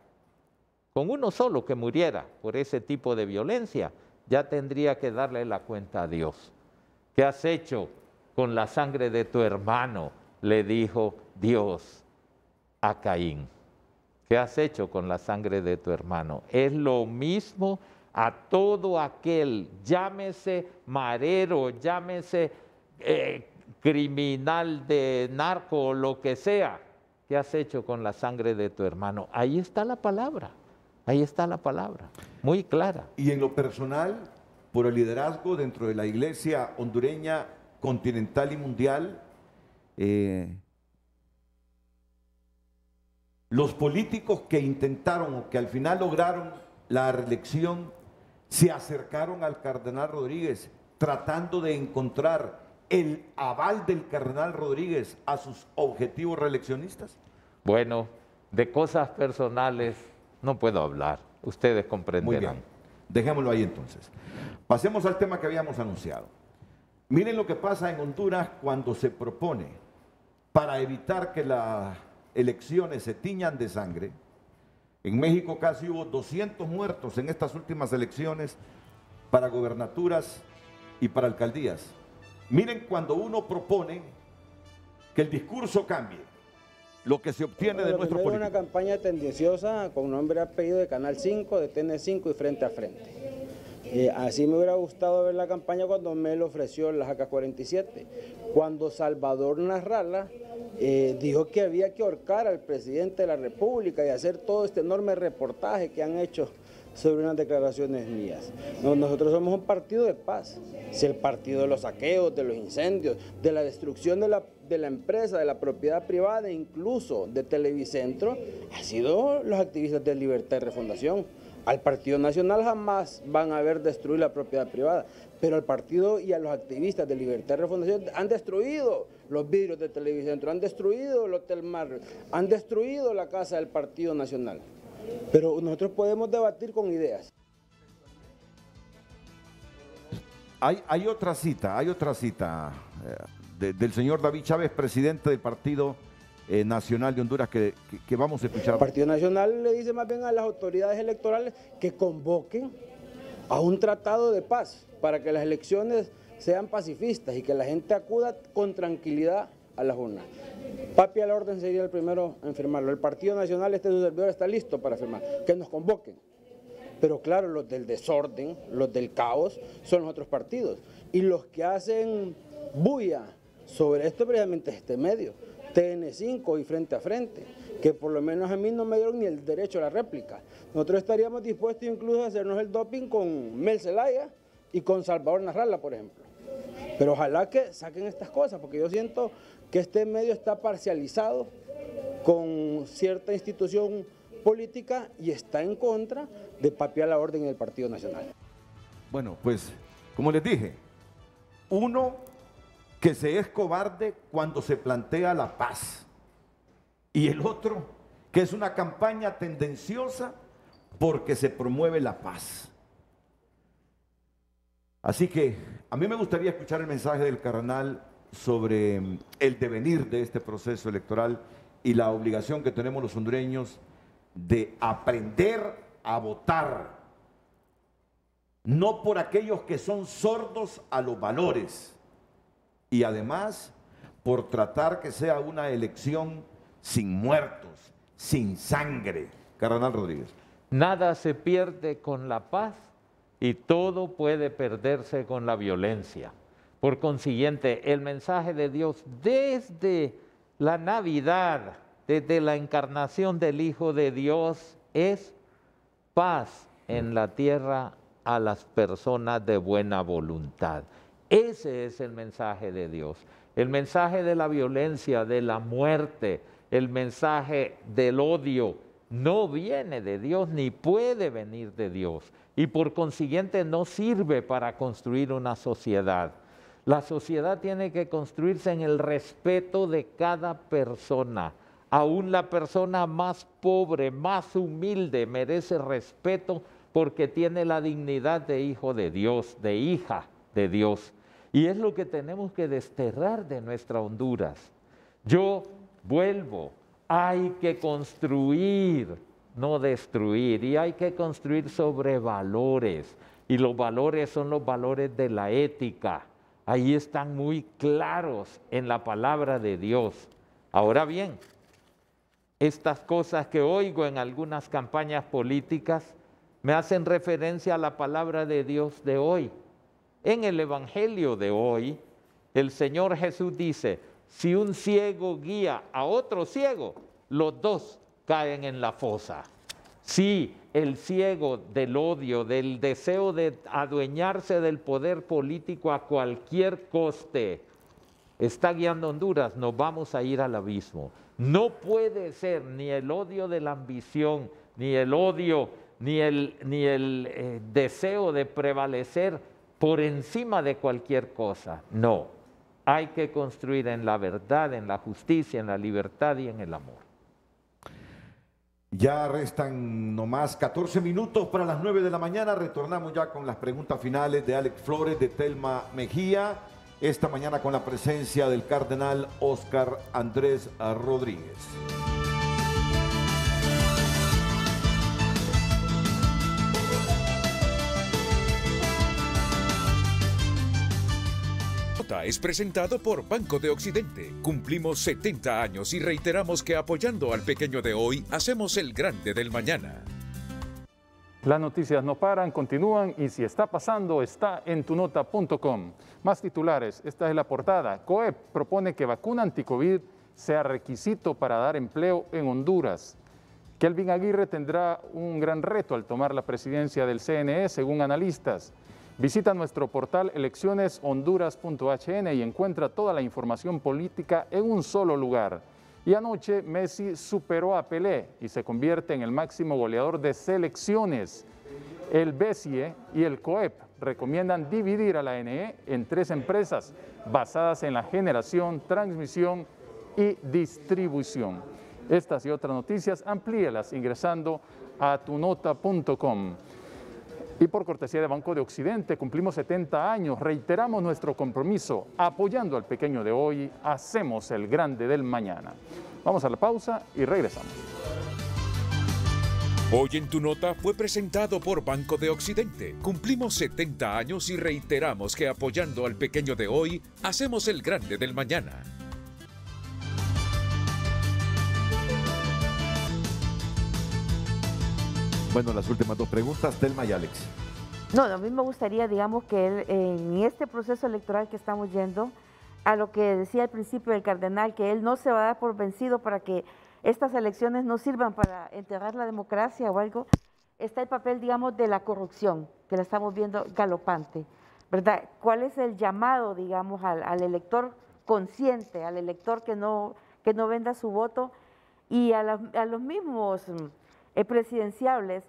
Speaker 4: con uno solo que muriera por ese tipo de violencia, ya tendría que darle la cuenta a Dios. ¿Qué has hecho con la sangre de tu hermano?, le dijo Dios a Caín. ¿Qué has hecho con la sangre de tu hermano? Es lo mismo a todo aquel, llámese marero, llámese criminal de narco o lo que sea. ¿Qué has hecho con la sangre de tu hermano? Ahí está la palabra, ahí está la palabra, muy clara.
Speaker 3: Y en lo personal, por el liderazgo dentro de la iglesia hondureña, continental y mundial, los políticos que intentaron o que al final lograron la reelección se acercaron al cardenal Rodríguez tratando de encontrar el aval del cardenal Rodríguez a sus objetivos reeleccionistas.
Speaker 4: Bueno, de cosas personales no puedo hablar, ustedes comprenderán.
Speaker 3: Muy bien, dejémoslo ahí entonces. Pasemos al tema que habíamos anunciado. Miren lo que pasa en Honduras cuando se propone, para evitar que las elecciones se tiñan de sangre. En México casi hubo 200 muertos en estas últimas elecciones para gobernaturas y para alcaldías. Miren cuando uno propone que el discurso cambie, lo que se obtiene de nuestro político.
Speaker 8: Una campaña tendenciosa con nombre y apellido de Canal 5, de TN5 y Frente a Frente. Así me hubiera gustado ver la campaña cuando me lo ofreció la AK-47. Cuando Salvador Narrala dijo que había que ahorcar al presidente de la República y hacer todo este enorme reportaje que han hecho sobre unas declaraciones mías. Nosotros somos un partido de paz. Si el partido de los saqueos, de los incendios, de la destrucción de la empresa, de la propiedad privada e incluso de Televicentro, ha sido los activistas de Libertad y Refundación. Al Partido Nacional jamás van a ver destruir la propiedad privada, pero al partido y a los activistas de Libertad y Refundación han destruido los vidrios de Televicentro, han destruido el Hotel Mar, han destruido la casa del Partido Nacional. Pero nosotros podemos debatir con ideas.
Speaker 3: Hay otra cita del señor David Chávez, presidente del Partido Nacional de Honduras, que vamos a escuchar.
Speaker 8: El Partido Nacional le dice más bien a las autoridades electorales que convoquen a un tratado de paz para que las elecciones sean pacifistas y que la gente acuda con tranquilidad a las urnas. Papi a la orden sería el primero en firmarlo. El Partido Nacional, su servidor, está listo para firmar. Que nos convoquen. Pero claro, los del desorden, los del caos, son los otros partidos. Y los que hacen bulla sobre esto precisamente es este medio, TN5 y Frente a Frente, que por lo menos a mí no me dieron ni el derecho a la réplica. Nosotros estaríamos dispuestos incluso a hacernos el doping con Mel Zelaya y con Salvador Narrala, por ejemplo. Pero ojalá que saquen estas cosas, porque yo siento que este medio está parcializado con cierta institución política y está en contra de Papi a la orden en el Partido Nacional.
Speaker 3: Bueno, pues, como les dije, uno que se es cobarde cuando se plantea la paz, y el otro que es una campaña tendenciosa porque se promueve la paz. Así que a mí me gustaría escuchar el mensaje del cardenal sobre el devenir de este proceso electoral y la obligación que tenemos los hondureños de aprender a votar, no por aquellos que son sordos a los valores, y además por tratar que sea una elección sin muertos, sin sangre. Cardenal Rodríguez.
Speaker 4: Nada se pierde con la paz y todo puede perderse con la violencia. Por consiguiente, el mensaje de Dios desde la Navidad, desde la encarnación del Hijo de Dios, es paz en la tierra a las personas de buena voluntad. Ese es el mensaje de Dios. El mensaje de la violencia, de la muerte, el mensaje del odio, no viene de Dios ni puede venir de Dios. Y por consiguiente no sirve para construir una sociedad. La sociedad tiene que construirse en el respeto de cada persona. Aún la persona más pobre, más humilde, merece respeto porque tiene la dignidad de hijo de Dios, de hija de Dios. Y es lo que tenemos que desterrar de nuestra Honduras. Yo vuelvo, hay que construir no destruir. Y hay que construir sobre valores. Y los valores son los valores de la ética. Ahí están muy claros en la palabra de Dios. Ahora bien, estas cosas que oigo en algunas campañas políticas me hacen referencia a la palabra de Dios de hoy. En el Evangelio de hoy, el Señor Jesús dice, si un ciego guía a otro ciego, los dos caen en la fosa. Si el ciego del odio, del deseo de adueñarse del poder político a cualquier coste, está guiando a Honduras, nos vamos a ir al abismo. No puede ser ni el odio de la ambición, ni el odio, ni el deseo de prevalecer por encima de cualquier cosa. No, hay que construir en la verdad, en la justicia, en la libertad y en el amor.
Speaker 3: Ya restan nomás 14 minutos para las 9 de la mañana. Retornamos ya con las preguntas finales de Alex Flores, de Telma Mejía. Esta mañana con la presencia del cardenal Óscar Andrés Rodríguez.
Speaker 2: Es presentado por Banco de Occidente. Cumplimos 70 años y reiteramos que apoyando al pequeño de hoy, hacemos el grande del mañana.
Speaker 7: Las noticias no paran, continúan y si está pasando, está en tunota.com. Más titulares, esta es la portada. COEP propone que vacuna anticovid sea requisito para dar empleo en Honduras. Kelvin Aguirre tendrá un gran reto al tomar la presidencia del CNE, según analistas. Visita nuestro portal eleccioneshonduras.hn y encuentra toda la información política en un solo lugar. Y anoche Messi superó a Pelé y se convierte en el máximo goleador de selecciones. El BCE y el COEP recomiendan dividir a la NE en 3 empresas basadas en la generación, transmisión y distribución. Estas y otras noticias amplíalas ingresando a tunota.com. Y por cortesía de Banco de Occidente, cumplimos 70 años, reiteramos nuestro compromiso, apoyando al pequeño de hoy, hacemos el grande del mañana. Vamos a la pausa y regresamos.
Speaker 2: Hoy en Tu Nota fue presentado por Banco de Occidente. Cumplimos 70 años y reiteramos que apoyando al pequeño de hoy, hacemos el grande del mañana.
Speaker 3: Bueno, las últimas 2 preguntas, Telma y Alex.
Speaker 5: No, a mí me gustaría, digamos, que él, en este proceso electoral que estamos yendo, a lo que decía al principio el cardenal, que él no se va a dar por vencido para que estas elecciones no sirvan para enterrar la democracia o algo, está el papel, digamos, de la corrupción, que la estamos viendo galopante, ¿verdad? ¿Cuál es el llamado, digamos, al elector consciente, al elector que no venda su voto y a los mismos presidenciables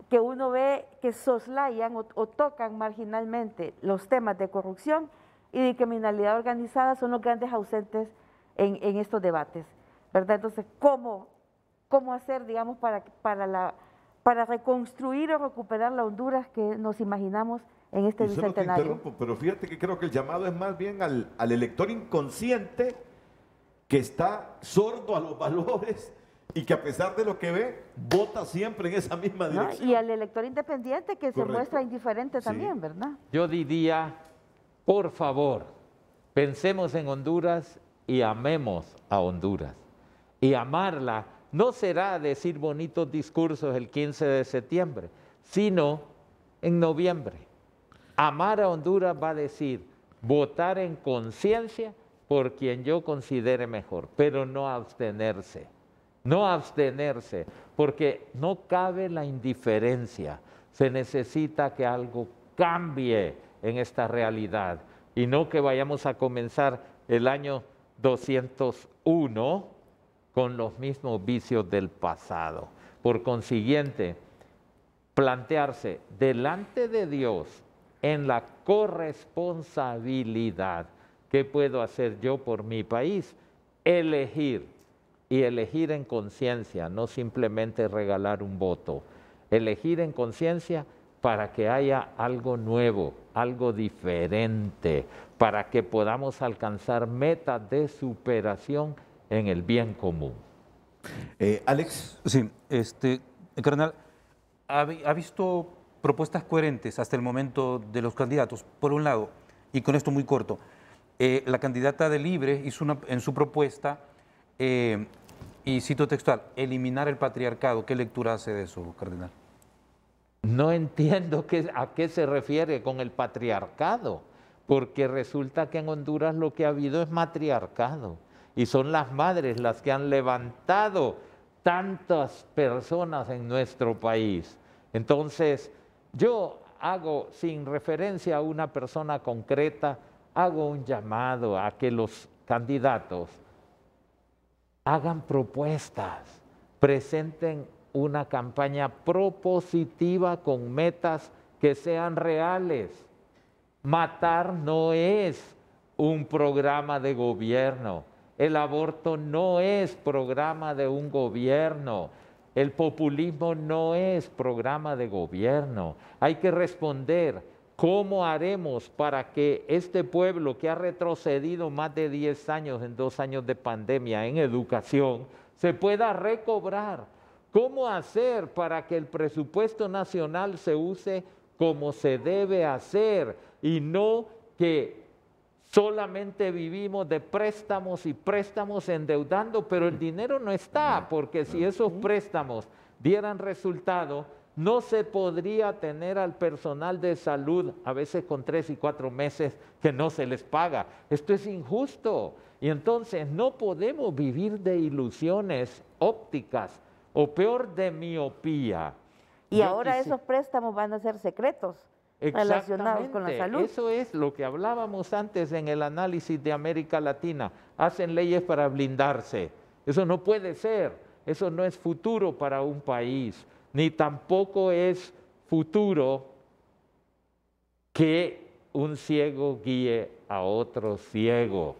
Speaker 5: que uno ve que soslayan o tocan marginalmente los temas de corrupción y de criminalidad organizada son los grandes ausentes en estos debates, ¿verdad? Entonces, ¿cómo hacer, digamos, para reconstruir o recuperar la Honduras que nos imaginamos en este bicentenario?
Speaker 3: Te interrumpo, pero fíjate que creo que el llamado es más bien al elector inconsciente que está sordo a los valores y que a pesar de lo que ve, vota siempre en esa misma dirección.
Speaker 5: Y al elector independiente que se muestra indiferente también, ¿verdad?
Speaker 4: Yo diría, por favor, pensemos en Honduras y amemos a Honduras. Y amarla no será decir bonitos discursos el 15 de septiembre, sino en noviembre. Amar a Honduras va a decir votar en conciencia por quien yo considere mejor, pero no abstenerse. No abstenerse, porque no cabe la indiferencia. Se necesita que algo cambie en esta realidad y no que vayamos a comenzar el año 201 con los mismos vicios del pasado. Por consiguiente, plantearse delante de Dios en la corresponsabilidad. ¿Qué puedo hacer yo por mi país? Elegir. Y elegir en conciencia, no simplemente regalar un voto. Elegir en conciencia para que haya algo nuevo, algo diferente, para que podamos alcanzar metas de superación en el bien común.
Speaker 3: Alex.
Speaker 6: Sí, Cardenal, ¿ha visto propuestas coherentes hasta el momento de los candidatos? Por un lado, y con esto muy corto, la candidata de Libre hizo en su propuesta, y cito textual, eliminar el patriarcado. ¿Qué lectura hace de eso, Cardenal?
Speaker 4: No entiendo a qué se refiere con el patriarcado, porque resulta que en Honduras lo que ha habido es matriarcado, y son las madres las que han levantado tantas personas en nuestro país. Entonces, yo hago, sin referencia a una persona concreta, hago un llamado a que los candidatos hagan propuestas, presenten una campaña propositiva con metas que sean reales. Matar no es un programa de gobierno. El aborto no es programa de un gobierno. El populismo no es programa de gobierno. Hay que responder, ¿cómo haremos para que este pueblo que ha retrocedido más de 10 años en 2 años de pandemia en educación se pueda recobrar? ¿Cómo hacer para que el presupuesto nacional se use como se debe hacer y no que solamente vivimos de préstamos y préstamos endeudando, pero el dinero no está, porque si esos préstamos dieran resultado, no se podría tener al personal de salud, a veces con 3 y 4 meses, que no se les paga. Esto es injusto. Y entonces no podemos vivir de ilusiones ópticas, o peor, de miopía.
Speaker 5: Y ahora esos préstamos van a ser secretos relacionados con la salud.
Speaker 4: Eso es lo que hablábamos antes en el análisis de América Latina. Hacen leyes para blindarse. Eso no puede ser. Eso no es futuro para un país. Ni tampoco es futuro que un ciego guíe a otro ciego.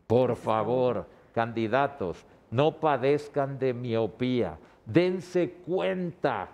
Speaker 4: Por favor, candidatos, no padezcan de miopía. Dense cuenta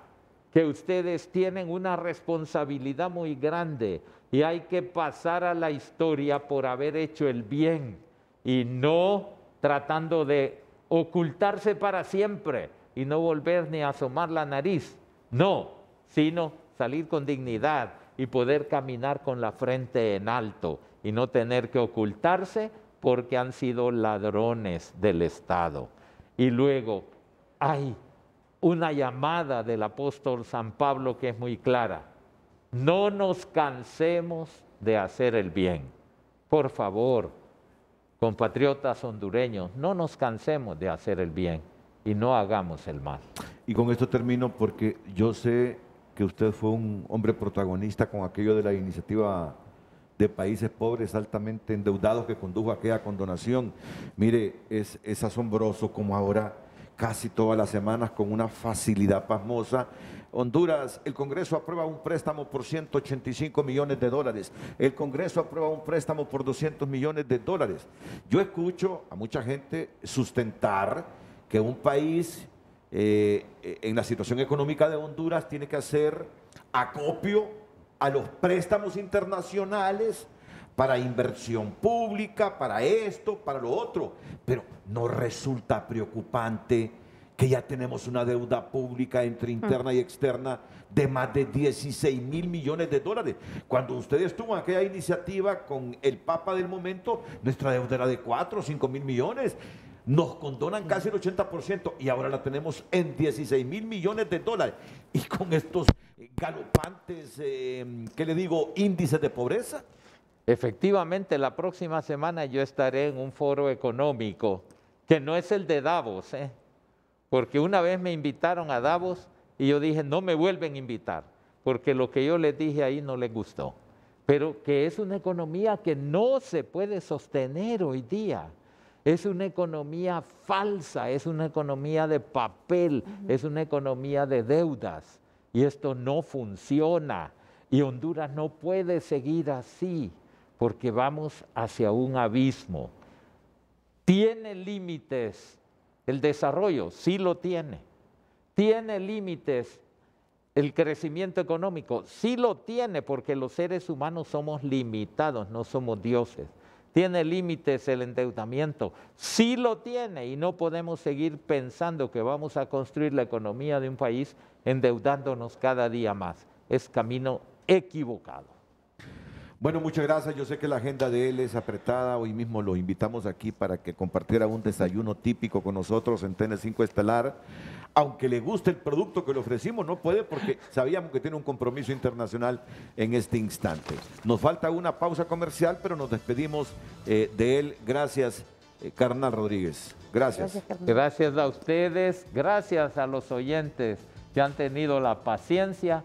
Speaker 4: que ustedes tienen una responsabilidad muy grande y hay que pasar a la historia por haber hecho el bien y no tratando de ocultarse para siempre y no volver ni a asomar la nariz. No, sino salir con dignidad y poder caminar con la frente en alto y no tener que ocultarse porque han sido ladrones del Estado. Y luego hay una llamada del apóstol San Pablo que es muy clara. No nos cansemos de hacer el bien. Por favor, compatriotas hondureños, no nos cansemos de hacer el bien y no hagamos el mal.
Speaker 3: Y con esto termino porque yo sé que usted fue un hombre protagonista con aquello de la iniciativa de países pobres altamente endeudados que condujo a aquella condonación. Mire, es asombroso como ahora casi todas las semanas con una facilidad pasmosa. Honduras, el Congreso aprueba un préstamo por 185 millones de dólares. El Congreso aprueba un préstamo por 200 millones de dólares. Yo escucho a mucha gente sustentar que un país en la situación económica de Honduras tiene que hacer acopio a los préstamos internacionales para inversión pública, para esto, para lo otro. Pero ¿no resulta preocupante que ya tenemos una deuda pública entre interna y externa de más de 16 mil millones de dólares? Cuando ustedes tuvo aquella iniciativa con el Papa del momento, nuestra deuda era de 4 o 5 mil millones. Nos condonan casi el 80% y ahora la tenemos en 16 mil millones de dólares. Y con estos galopantes, ¿qué le digo?, índices de pobreza.
Speaker 4: Efectivamente, la próxima semana yo estaré en un foro económico, que no es el de Davos, porque una vez me invitaron a Davos y yo dije, no me vuelven a invitar, porque lo que yo les dije ahí no les gustó. Pero que es una economía que no se puede sostener hoy día. Es una economía falsa, es una economía de papel, es una economía de deudas. Y esto no funciona. Y Honduras no puede seguir así, porque vamos hacia un abismo. ¿Tiene límites el desarrollo? Sí lo tiene. ¿Tiene límites el crecimiento económico? Sí lo tiene, porque los seres humanos somos limitados, no somos dioses. ¿Tiene límites el endeudamiento? Sí lo tiene y no podemos seguir pensando que vamos a construir la economía de un país endeudándonos cada día más. Es camino equivocado.
Speaker 3: Bueno, muchas gracias. Yo sé que la agenda de él es apretada. Hoy mismo lo invitamos aquí para que compartiera un desayuno típico con nosotros en TN5 Estelar. Aunque le guste el producto que le ofrecimos, no puede porque sabíamos que tiene un compromiso internacional en este instante. Nos falta una pausa comercial, pero nos despedimos de él. Gracias, Carnal Rodríguez. Gracias.
Speaker 4: Gracias a ustedes, gracias a los oyentes que han tenido la paciencia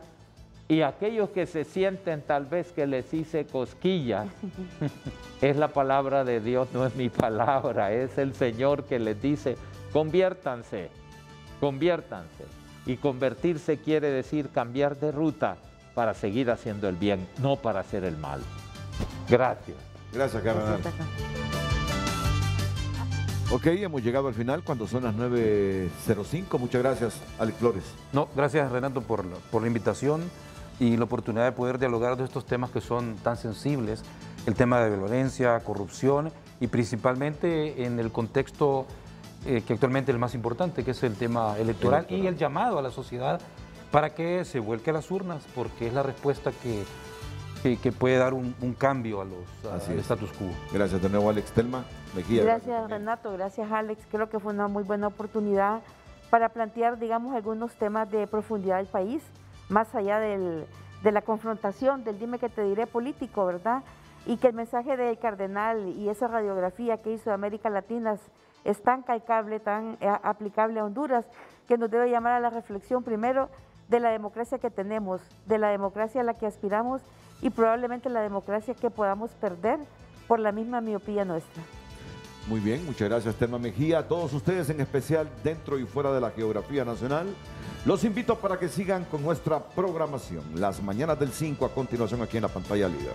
Speaker 4: y aquellos que se sienten tal vez que les hice cosquillas. Es la palabra de Dios, no es mi palabra, es el Señor que les dice, conviértanse. Conviértanse. Y convertirse quiere decir cambiar de ruta para seguir haciendo el bien, no para hacer el mal. Gracias.
Speaker 3: Gracias, Carnal. Ok, hemos llegado al final cuando son las 9:05. Muchas gracias, Alex Flores.
Speaker 6: No, gracias, Renato, por la invitación y la oportunidad de poder dialogar de estos temas que son tan sensibles, el tema de violencia, corrupción y principalmente en el contexto que actualmente es el más importante, que es el tema electoral y el llamado a la sociedad para que se vuelque a las urnas, porque es la respuesta que puede dar un cambio al status quo.
Speaker 3: Gracias de nuevo, Alex. Telma Mejía.
Speaker 5: Gracias, Renato. Gracias, Alex. Creo que fue una muy buena oportunidad para plantear, digamos, algunos temas de profundidad del país, más allá de la confrontación, del dime que te diré político, ¿verdad? Y que el mensaje del cardenal y esa radiografía que hizo de América Latina es tan calcable, tan aplicable a Honduras, que nos debe llamar a la reflexión primero de la democracia que tenemos, de la democracia a la que aspiramos y probablemente la democracia que podamos perder por la misma miopía nuestra.
Speaker 3: Muy bien, muchas gracias, Telma Mejía. A todos ustedes, en especial dentro y fuera de la geografía nacional, los invito para que sigan con nuestra programación. Las mañanas del 5 a continuación aquí en la pantalla líder.